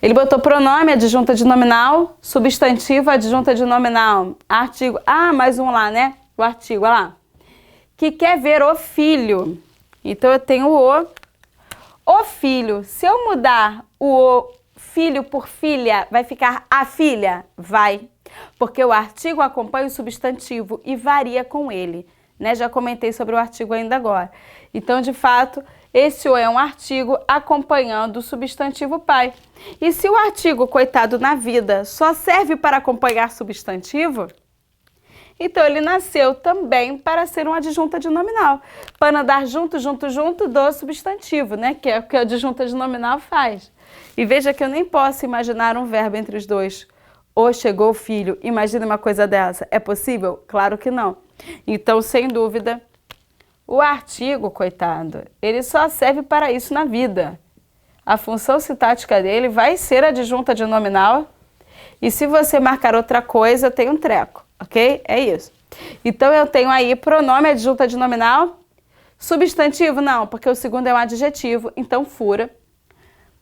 Ele botou pronome, adjunto adnominal, substantivo, adjunto adnominal, artigo. Ah, mais um lá, né? O artigo, olha lá. Que quer ver o filho. Então, eu tenho o filho. Se eu mudar o filho por filha, vai ficar a filha? Vai. Porque o artigo acompanha o substantivo e varia com ele, né? Já comentei sobre o artigo ainda agora. Então, de fato, esse o é um artigo acompanhando o substantivo pai. E se o artigo, coitado na vida, só serve para acompanhar substantivo, Então ele nasceu também para ser um adjunto adnominal, para andar junto, junto, junto do substantivo, né? Que é o que o adjunto adnominal faz. E veja que eu nem posso imaginar um verbo entre os dois. Ou chegou o filho, imagina uma coisa dessa. É possível? Claro que não. Então, sem dúvida, o artigo, coitado, ele só serve para isso na vida. A função sintática dele vai ser adjunto adnominal. E se você marcar outra coisa, tem um treco, ok? É isso. Então, eu tenho aí pronome adjunto adnominal. Substantivo, não, porque o segundo é um adjetivo, então fura.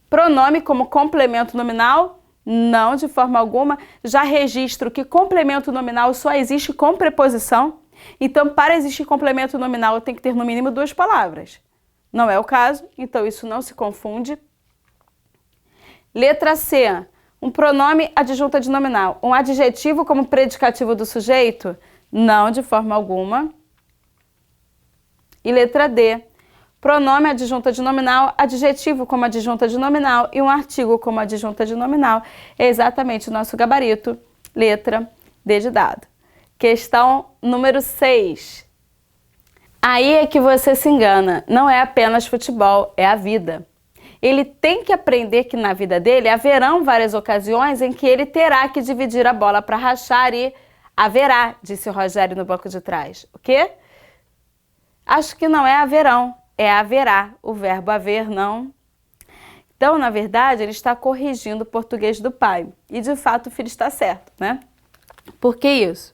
Pronome como complemento nominal, não, de forma alguma. Já registro que complemento nominal só existe com preposição. Então, para existir complemento nominal, eu tenho que ter no mínimo 2 palavras. Não é o caso, então isso não se confunde. Letra C, um pronome adjunto adnominal. Um adjetivo como predicativo do sujeito? Não, de forma alguma. E letra D, pronome adjunto adnominal, adjetivo como adjunto adnominal e um artigo como adjunto adnominal. É exatamente o nosso gabarito, letra D de dado. Questão número 6. Aí é que você se engana, não é apenas futebol, é a vida. Ele tem que aprender que na vida dele haverão várias ocasiões em que ele terá que dividir a bola para rachar e haverá, disse o Rogério no banco de trás. O quê? Acho que não é haverão, é haverá, o verbo haver não. Então, na verdade, ele está corrigindo o português do pai. E, de fato, o filho está certo, né? Por que isso?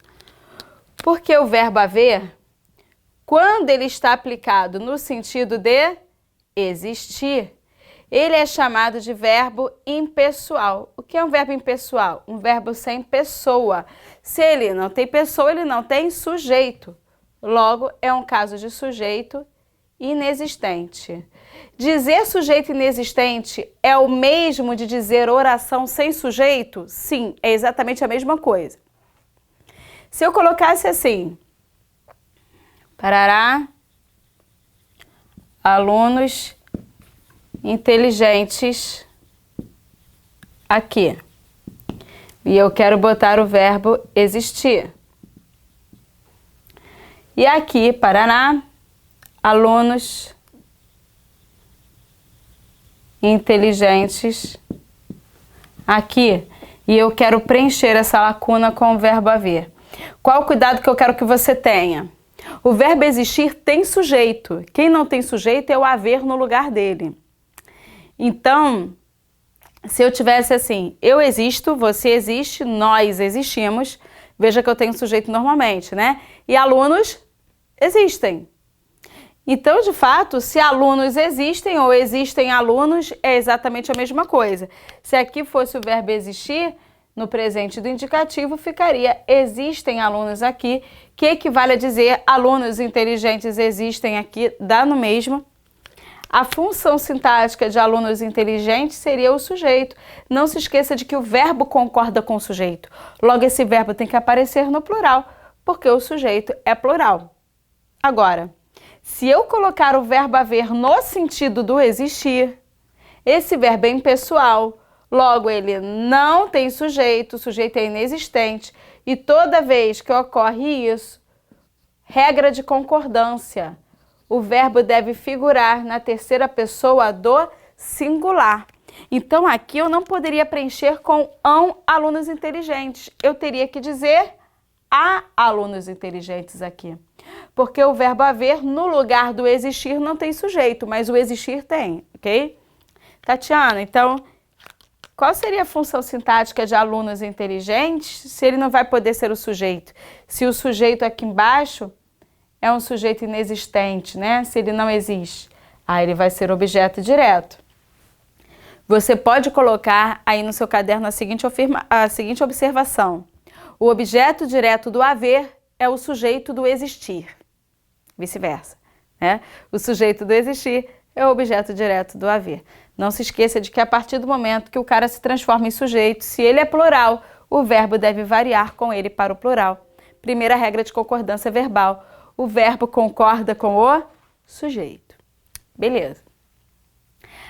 Porque o verbo haver, quando ele está aplicado no sentido de existir, ele é chamado de verbo impessoal. O que é um verbo impessoal? Um verbo sem pessoa. Se ele não tem pessoa, ele não tem sujeito. Logo, é um caso de sujeito inexistente. Dizer sujeito inexistente é o mesmo de dizer oração sem sujeito? Sim, é exatamente a mesma coisa. Se eu colocasse assim, parará, alunos inteligentes aqui. E eu quero botar o verbo existir. E aqui, Paraná, alunos inteligentes aqui. E eu quero preencher essa lacuna com o verbo haver. Qual o cuidado que eu quero que você tenha? O verbo existir tem sujeito. Quem não tem sujeito é o haver no lugar dele. Então, se eu tivesse assim, eu existo, você existe, nós existimos, veja que eu tenho sujeito normalmente, né? E alunos existem. Então, de fato, se alunos existem ou existem alunos, é exatamente a mesma coisa. Se aqui fosse o verbo existir, no presente do indicativo ficaria existem alunos aqui, que equivale a dizer alunos inteligentes existem aqui, dá no mesmo. A função sintática de alunos inteligentes seria o sujeito. Não se esqueça de que o verbo concorda com o sujeito. Logo, esse verbo tem que aparecer no plural, porque o sujeito é plural. Agora, se eu colocar o verbo haver no sentido do existir, esse verbo é impessoal. Logo, ele não tem sujeito, o sujeito é inexistente. E toda vez que ocorre isso, regra de concordância, o verbo deve figurar na terceira pessoa do singular. Então, aqui eu não poderia preencher com alunos inteligentes. Eu teria que dizer há alunos inteligentes aqui. Porque o verbo haver, no lugar do existir, não tem sujeito, mas o existir tem, ok? Tatiana, então, qual seria a função sintática de alunos inteligentes se ele não vai poder ser o sujeito? Se o sujeito aqui embaixo é um sujeito inexistente, né? Se ele não existe, aí ele vai ser objeto direto. Você pode colocar aí no seu caderno a seguinte observação. O objeto direto do haver é o sujeito do existir. Vice-versa, né? O sujeito do existir é o objeto direto do haver. Não se esqueça de que a partir do momento que o cara se transforma em sujeito, se ele é plural, o verbo deve variar com ele para o plural. Primeira regra de concordância verbal. O verbo concorda com o sujeito. Beleza.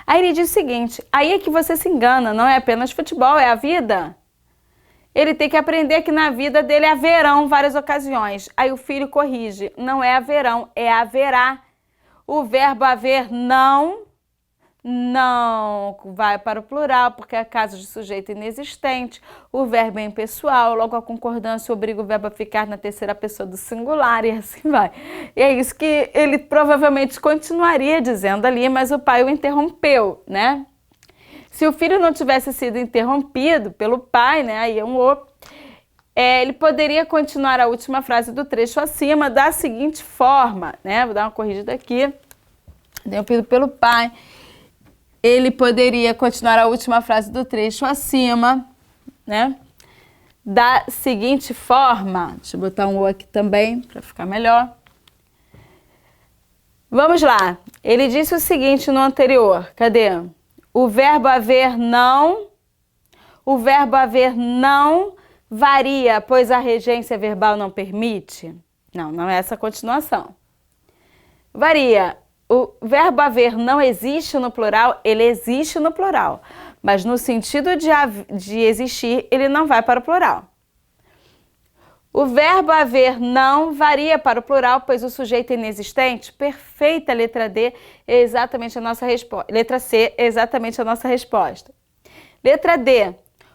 Aí ele diz o seguinte, aí é que você se engana, não é apenas futebol, é a vida. Ele tem que aprender que na vida dele haverão várias ocasiões. Aí o filho corrige, não é haverão, é haverá. O verbo haver não vai para o plural, porque é caso de sujeito inexistente. O verbo é impessoal, logo a concordância obriga o verbo a ficar na terceira pessoa do singular e assim vai. E é isso que ele provavelmente continuaria dizendo ali, mas o pai o interrompeu, né? Se o filho não tivesse sido interrompido pelo pai, né, aí é um o, ele poderia continuar a última frase do trecho acima da seguinte forma, né? Vou dar uma corrigida aqui. Interrompido pelo pai. Ele poderia continuar a última frase do trecho acima, né? Da seguinte forma. Deixa eu botar um o aqui também para ficar melhor. Vamos lá. Ele disse o seguinte no anterior. Cadê? O verbo haver não varia, pois a regência verbal não permite. Não é essa a continuação. Varia. O verbo haver não existe no plural, ele existe no plural. Mas no sentido de existir, ele não vai para o plural. O verbo haver não varia para o plural, pois o sujeito é inexistente. Perfeita, letra D, é exatamente a nossa resposta. Letra C, é exatamente a nossa resposta. Letra D.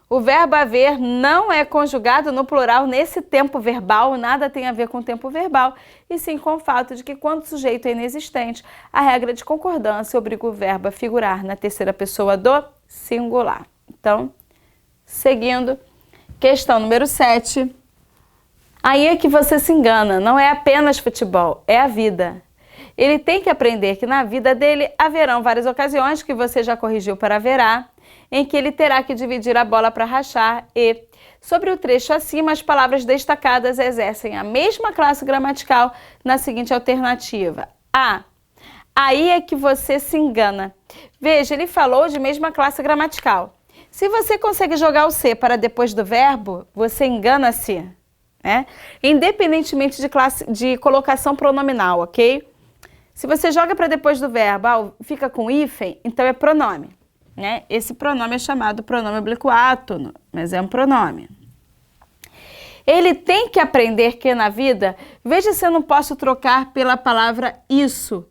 O verbo haver não é conjugado no plural nesse tempo verbal, nada tem a ver com o tempo verbal, e sim com o fato de que quando o sujeito é inexistente, a regra de concordância obriga o verbo a figurar na terceira pessoa do singular. Então, seguindo, questão número 7. Aí é que você se engana, não é apenas futebol, é a vida. Ele tem que aprender que na vida dele haverão várias ocasiões, que você já corrigiu para haverá, em que ele terá que dividir a bola para rachar e, sobre o trecho acima, as palavras destacadas exercem a mesma classe gramatical na seguinte alternativa. A. Aí é que você se engana. Veja, ele falou de mesma classe gramatical. Se você consegue jogar o C para depois do verbo, você engana-se, né? Independentemente de colocação pronominal, ok? Se você joga para depois do verbo, fica com hífen, então é pronome. Né? Esse pronome é chamado pronome oblíquo átono, mas é um pronome. Ele tem que aprender que na vida, veja se eu não posso trocar pela palavra isso,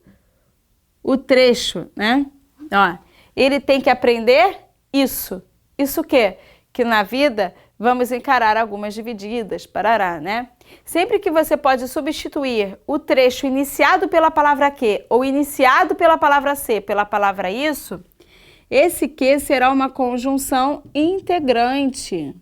o trecho, né? Ó, ele tem que aprender isso. Isso o quê? Que na vida vamos encarar algumas divididas, parará, né? Sempre que você pode substituir o trecho iniciado pela palavra que ou iniciado pela palavra se pela palavra isso, esse que será uma conjunção integrante.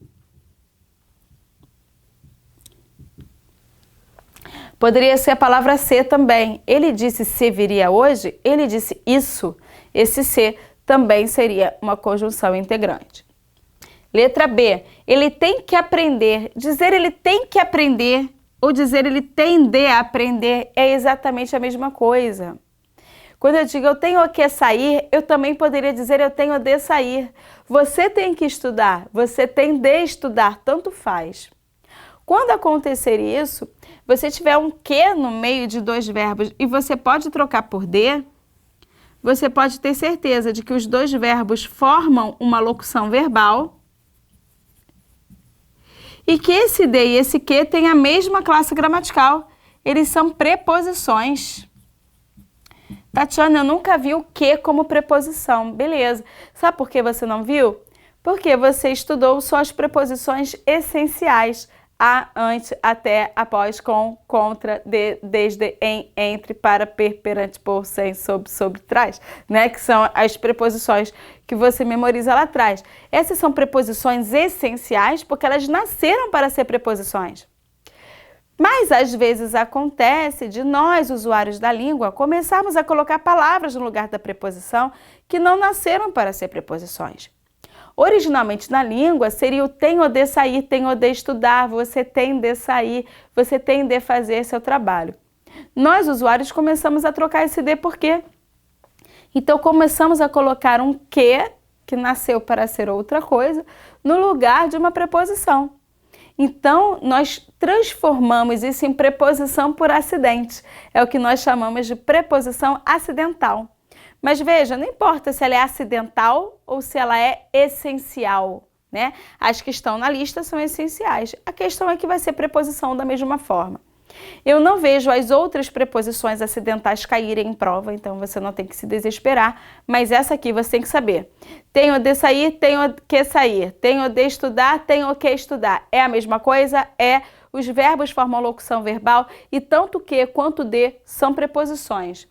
Poderia ser a palavra ser também. Ele disse se viria hoje, ele disse isso. Esse se também seria uma conjunção integrante. Letra B. Ele tem que aprender. Dizer ele tem que aprender ou dizer ele tende a aprender é exatamente a mesma coisa. Quando eu digo eu tenho que sair, eu também poderia dizer eu tenho de sair. Você tem que estudar, você tem de estudar, tanto faz. Quando acontecer isso, você tiver um que no meio de dois verbos e você pode trocar por de, você pode ter certeza de que os dois verbos formam uma locução verbal e que esse de e esse que têm a mesma classe gramatical. Eles são preposições. Tatiana, eu nunca vi o que como preposição. Beleza. Sabe por que você não viu? Porque você estudou só as preposições essenciais. A, ante, até, após, com, contra, de, desde, em, entre, para, perante, por, sem, sobre, trás, né? Que são as preposições que você memoriza lá atrás. Essas são preposições essenciais porque elas nasceram para ser preposições. Mas às vezes acontece de nós, usuários da língua, começarmos a colocar palavras no lugar da preposição que não nasceram para ser preposições. Originalmente na língua seria o tem ou de sair, tem ou de estudar, você tem de sair, você tem de fazer seu trabalho. Nós, usuários, começamos a trocar esse de por quê? Então começamos a colocar um que nasceu para ser outra coisa, no lugar de uma preposição. Então, nós transformamos isso em preposição por acidente. É o que nós chamamos de preposição acidental. Mas veja, não importa se ela é acidental ou se ela é essencial. né? As que estão na lista são essenciais. A questão é que vai ser preposição da mesma forma. Eu não vejo as outras preposições acidentais caírem em prova, então você não tem que se desesperar, mas essa aqui você tem que saber. Tenho de sair, tenho que sair. Tenho de estudar, tenho que estudar. É a mesma coisa? É. Os verbos formam locução verbal e tanto que quanto de são preposições.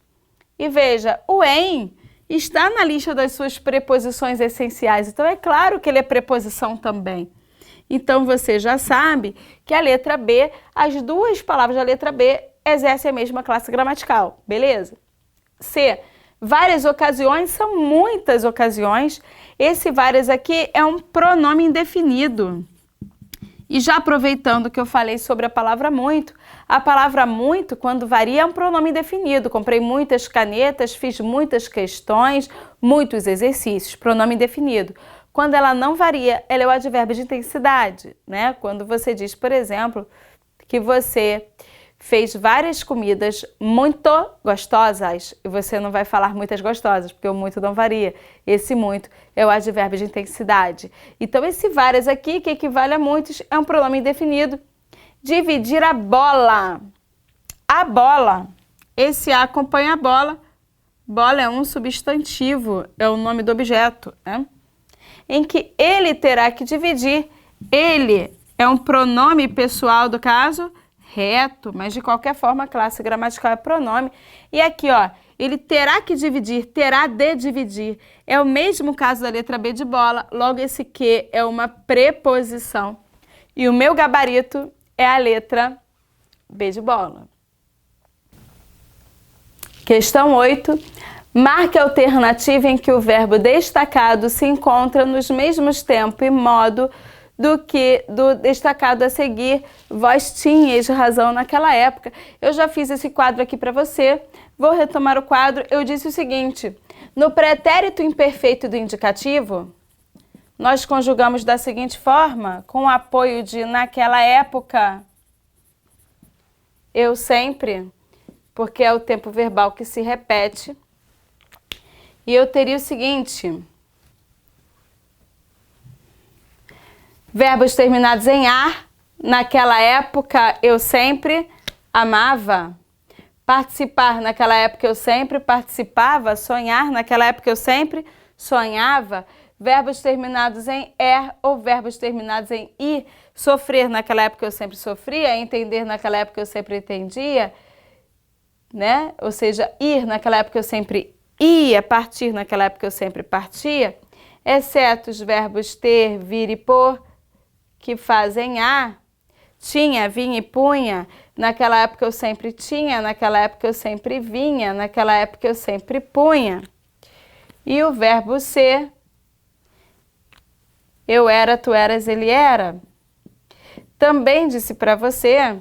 E veja, o em está na lista das suas preposições essenciais, então é claro que ele é preposição também. Então, você já sabe que a letra B, as duas palavras da letra B exercem a mesma classe gramatical, beleza? C, várias ocasiões são muitas ocasiões. Esse várias aqui é um pronome indefinido. E já aproveitando que eu falei sobre a palavra muito, quando varia, é um pronome indefinido. Comprei muitas canetas, fiz muitas questões, muitos exercícios, pronome indefinido. Quando ela não varia, ela é o advérbio de intensidade, né? Quando você diz, por exemplo, que você fez várias comidas muito gostosas, e você não vai falar muitas gostosas, porque o muito não varia. Esse muito é o advérbio de intensidade. Então, esse várias aqui, que equivale a muitos, é um pronome indefinido. Dividir a bola. A bola. Esse A acompanha a bola. Bola é um substantivo, é o nome do objeto, né? Em que ele terá que dividir. Ele é um pronome pessoal do caso reto, mas de qualquer forma a classe gramatical é pronome. E aqui, ó, ele terá que dividir, terá de dividir. É o mesmo caso da letra B de bola, logo esse que é uma preposição. E o meu gabarito é a letra B de bola. Questão 8. Marque a alternativa em que o verbo destacado se encontra nos mesmos tempo e modo do que do destacado a seguir. Vós tinhais razão naquela época. Eu já fiz esse quadro aqui para você. Vou retomar o quadro. Eu disse o seguinte: no pretérito imperfeito do indicativo, nós conjugamos da seguinte forma, com o apoio de naquela época, eu sempre, porque é o tempo verbal que se repete. E eu teria o seguinte: verbos terminados em ar, naquela época eu sempre amava. Participar, naquela época eu sempre participava. Sonhar, naquela época eu sempre sonhava. Verbos terminados em er ou verbos terminados em i. Sofrer, naquela época eu sempre sofria. Entender, naquela época eu sempre entendia, né? Ou seja, ir, naquela época eu sempre ia. Partir, naquela época eu sempre partia. Exceto os verbos ter, vir e por, que fazem a. Tinha, vinha e punha. Naquela época eu sempre tinha, naquela época eu sempre vinha, naquela época eu sempre punha. E o verbo ser, eu era, tu eras, ele era. Também disse para você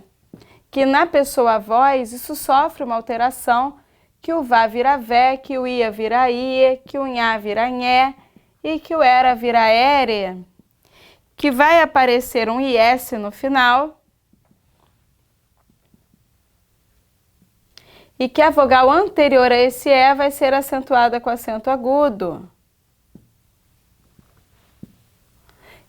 que na pessoa voz isso sofre uma alteração, que o vá vira vé, que o ia vira ie, que o nhá vira nhé e que o era vira ere, que vai aparecer um ies no final e que a vogal anterior a esse E vai ser acentuada com acento agudo.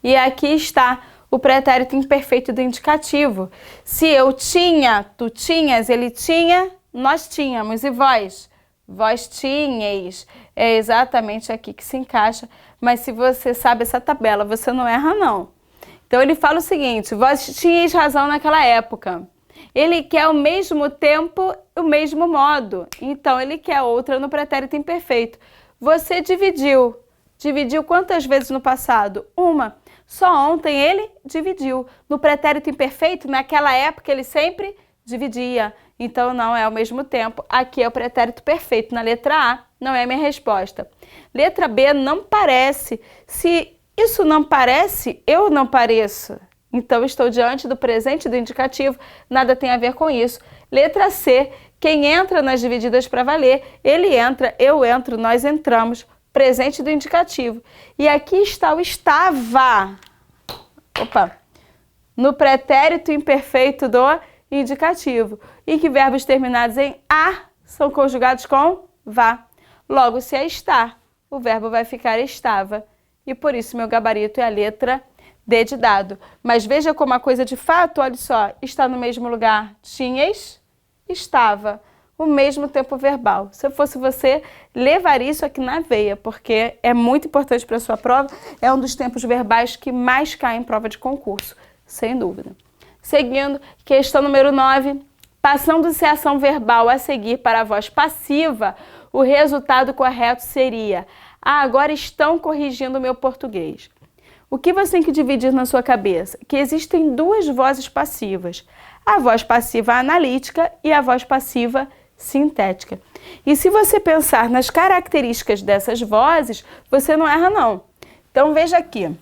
E aqui está o pretérito imperfeito do indicativo. Se eu tinha, tu tinhas, ele tinha, nós tínhamos. E vós? Vós tinhais. É exatamente aqui que se encaixa. Mas se você sabe essa tabela, você não erra, não. Então, ele fala o seguinte: vós tinhais razão naquela época. Ele quer ao mesmo tempo, o mesmo modo. Então, ele quer outra no pretérito imperfeito. Você dividiu. Dividiu quantas vezes no passado? Uma. Só ontem ele dividiu. No pretérito imperfeito, naquela época, ele sempre dividia. Então, não é ao mesmo tempo. Aqui é o pretérito perfeito. Na letra A, não é a minha resposta. Letra B, não parece. Se isso não parece, eu não pareço. Então, estou diante do presente do indicativo, nada tem a ver com isso. Letra C, quem entra nas divididas para valer, ele entra, eu entro, nós entramos, presente do indicativo. E aqui está o estava. Opa! No pretérito imperfeito do indicativo. E que verbos terminados em a são conjugados com vá. Logo, se é estar, o verbo vai ficar estava. e por isso meu gabarito é a letra D de dado. Mas veja como a coisa de fato, olha só, está no mesmo lugar. Tinhas, estava. O mesmo tempo verbal. Se eu fosse você, levaria isso aqui na veia, porque é muito importante para a sua prova, é um dos tempos verbais que mais cai em prova de concurso, sem dúvida. Seguindo, questão número 9, passando-se a ação verbal a seguir para a voz passiva, o resultado correto seria: agora estão corrigindo o meu português. O que você tem que dividir na sua cabeça? Que existem duas vozes passivas, a voz passiva analítica e a voz passiva sintética. E se você pensar nas características dessas vozes, você não erra não. Então veja aqui.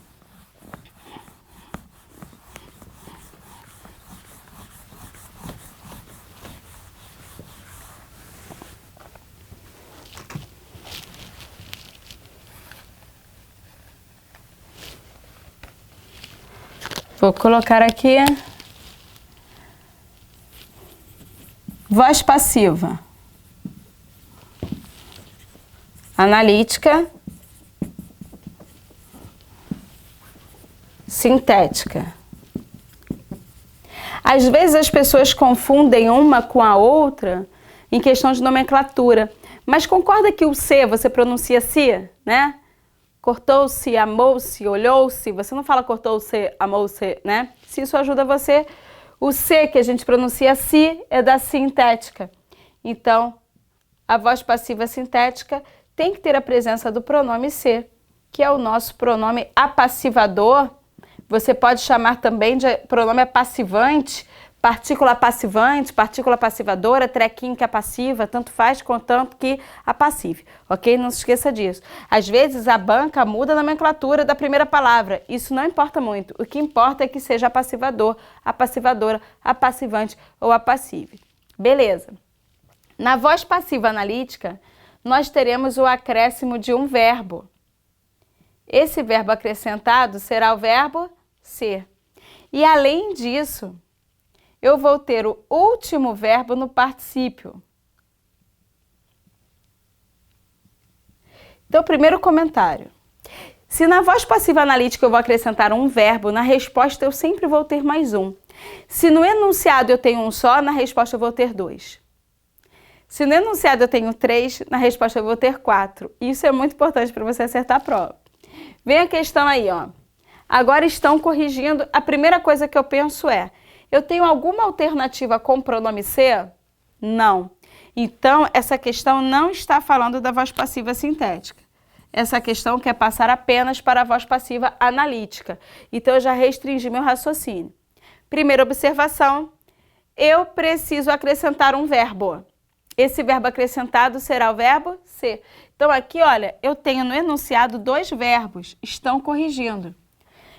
Vou colocar aqui voz passiva, analítica, sintética. Às vezes as pessoas confundem uma com a outra em questão de nomenclatura, mas concorda que o C você pronuncia se, né? Cortou-se, amou-se, olhou-se, você não fala cortou-se, amou-se, né? Se isso ajuda você, o C que a gente pronuncia si é da sintética. Então, a voz passiva sintética tem que ter a presença do pronome se, que é o nosso pronome apassivador. Você pode chamar também de pronome apassivante, partícula passivante, partícula passivadora, trequinho que é passiva, tanto faz contanto que apassive, ok? Não se esqueça disso. Às vezes a banca muda a nomenclatura da primeira palavra, isso não importa muito. O que importa é que seja apassivador, apassivadora, apassivante ou apassive. Beleza. Na voz passiva analítica, nós teremos o acréscimo de um verbo. Esse verbo acrescentado será o verbo ser. E além disso, eu vou ter o último verbo no particípio. Então, primeiro comentário. Se na voz passiva analítica eu vou acrescentar um verbo, na resposta eu sempre vou ter mais um. Se no enunciado eu tenho um só, na resposta eu vou ter dois. Se no enunciado eu tenho 3, na resposta eu vou ter 4. Isso é muito importante para você acertar a prova. Vem a questão aí, ó. Agora estão corrigindo. A primeira coisa que eu penso é: eu tenho alguma alternativa com o pronome ser? Não. Então, essa questão não está falando da voz passiva sintética. Essa questão quer passar apenas para a voz passiva analítica. Então, eu já restringi meu raciocínio. Primeira observação: eu preciso acrescentar um verbo. Esse verbo acrescentado será o verbo ser. Então, aqui, olha, eu tenho no enunciado 2 verbos, estão corrigindo.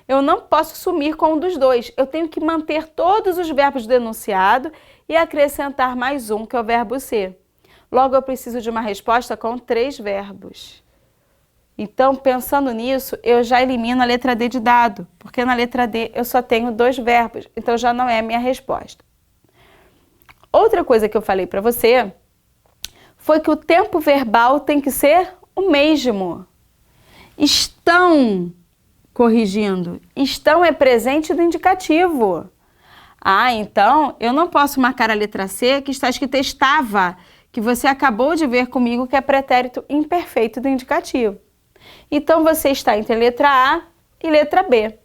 Eu não posso sumir com um dos dois, eu tenho que manter todos os verbos do enunciado e acrescentar mais um, que é o verbo ser. Logo, eu preciso de uma resposta com 3 verbos. Então, pensando nisso, eu já elimino a letra D de dado, porque na letra D eu só tenho 2 verbos, então já não é a minha resposta. Outra coisa que eu falei para você foi que o tempo verbal tem que ser o mesmo. Estão corrigindo. Estão é presente do indicativo. Ah, então eu não posso marcar a letra C que está escrito estava, que você acabou de ver comigo que é pretérito imperfeito do indicativo. Então você está entre a letra A e letra B.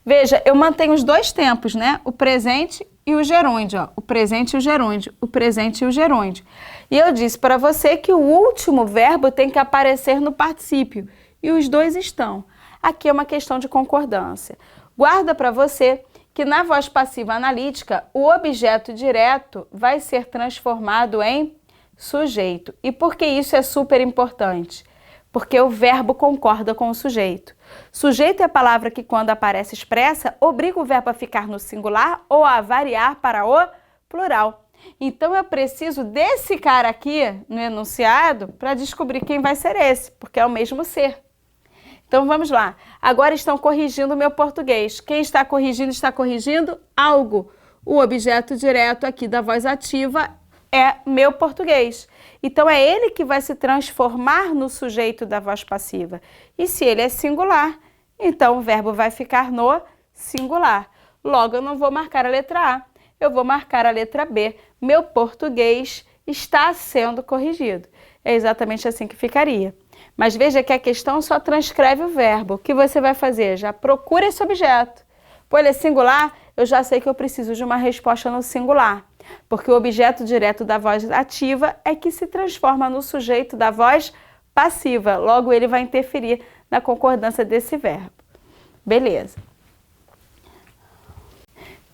Veja, eu mantenho os 2 tempos, né? O presente e o gerúndio, ó. O presente e o gerúndio, o presente e o gerúndio. E eu disse para você que o último verbo tem que aparecer no particípio, e os 2 estão. Aqui é uma questão de concordância. Guarda para você que na voz passiva analítica, o objeto direto vai ser transformado em sujeito. E por que isso é super importante? Porque o verbo concorda com o sujeito. Sujeito é a palavra que, quando aparece expressa, obriga o verbo a ficar no singular ou a variar para o plural. Então, eu preciso desse cara aqui no enunciado para descobrir quem vai ser esse, porque é o mesmo ser. Então, vamos lá. Agora estão corrigindo o meu português. Quem está corrigindo algo. O objeto direto aqui da voz ativa é meu português. Então, é ele que vai se transformar no sujeito da voz passiva. E se ele é singular, Então, o verbo vai ficar no singular. Logo, eu não vou marcar a letra A, eu vou marcar a letra B. Meu português está sendo corrigido. É exatamente assim que ficaria. Mas veja que a questão só transcreve o verbo. O que você vai fazer? Já procura esse objeto. Pô, ele é singular? Eu já sei que eu preciso de uma resposta no singular. Porque o objeto direto da voz ativa é que se transforma no sujeito da voz passiva. Logo, ele vai interferir na concordância desse verbo. Beleza.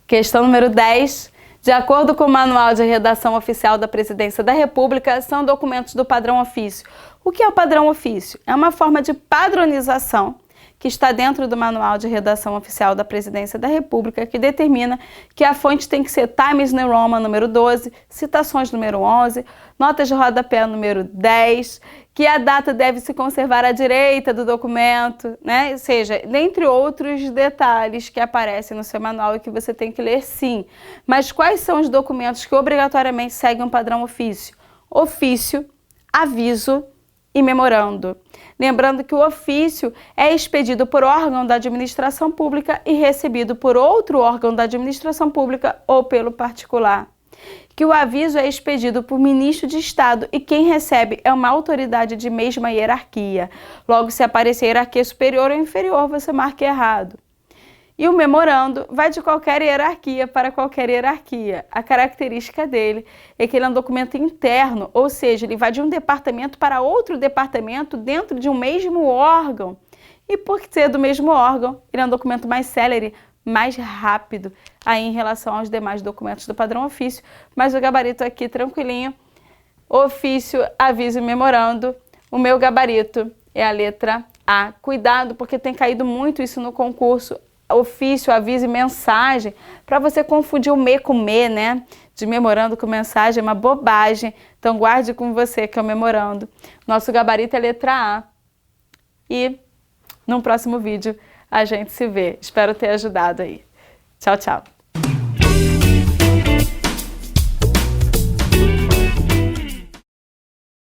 Questão número 10. De acordo com o Manual de Redação Oficial da Presidência da República, são documentos do padrão ofício. O que é o padrão ofício? É uma forma de padronização que está dentro do Manual de Redação Oficial da Presidência da República, que determina que a fonte tem que ser Times New Roman número 12, citações número 11, notas de rodapé número 10, que a data deve se conservar à direita do documento, né? Ou seja, dentre outros detalhes que aparecem no seu manual e que você tem que ler sim. Mas quais são os documentos que obrigatoriamente seguem um padrão ofício? Ofício, aviso e memorando. Lembrando que o ofício é expedido por órgão da administração pública e recebido por outro órgão da administração pública ou pelo particular. Que o aviso é expedido por ministro de Estado e quem recebe é uma autoridade de mesma hierarquia. Logo, se aparecer hierarquia superior ou inferior, você marca errado. E o memorando vai de qualquer hierarquia para qualquer hierarquia. A característica dele é que ele é um documento interno, ou seja, ele vai de um departamento para outro departamento dentro de um mesmo órgão. E por ser do mesmo órgão, ele é um documento mais célere, mais rápido aí em relação aos demais documentos do padrão ofício. Mas o gabarito aqui tranquilinho, ofício, aviso e memorando. O meu gabarito é a letra A. Cuidado, porque tem caído muito isso no concurso. Ofício, aviso e mensagem, para você confundir o me com me, né? De memorando com mensagem, é uma bobagem. Então guarde com você que é o memorando. Nosso gabarito é a letra A. E no próximo vídeo a gente se vê. Espero ter ajudado aí. Tchau, tchau.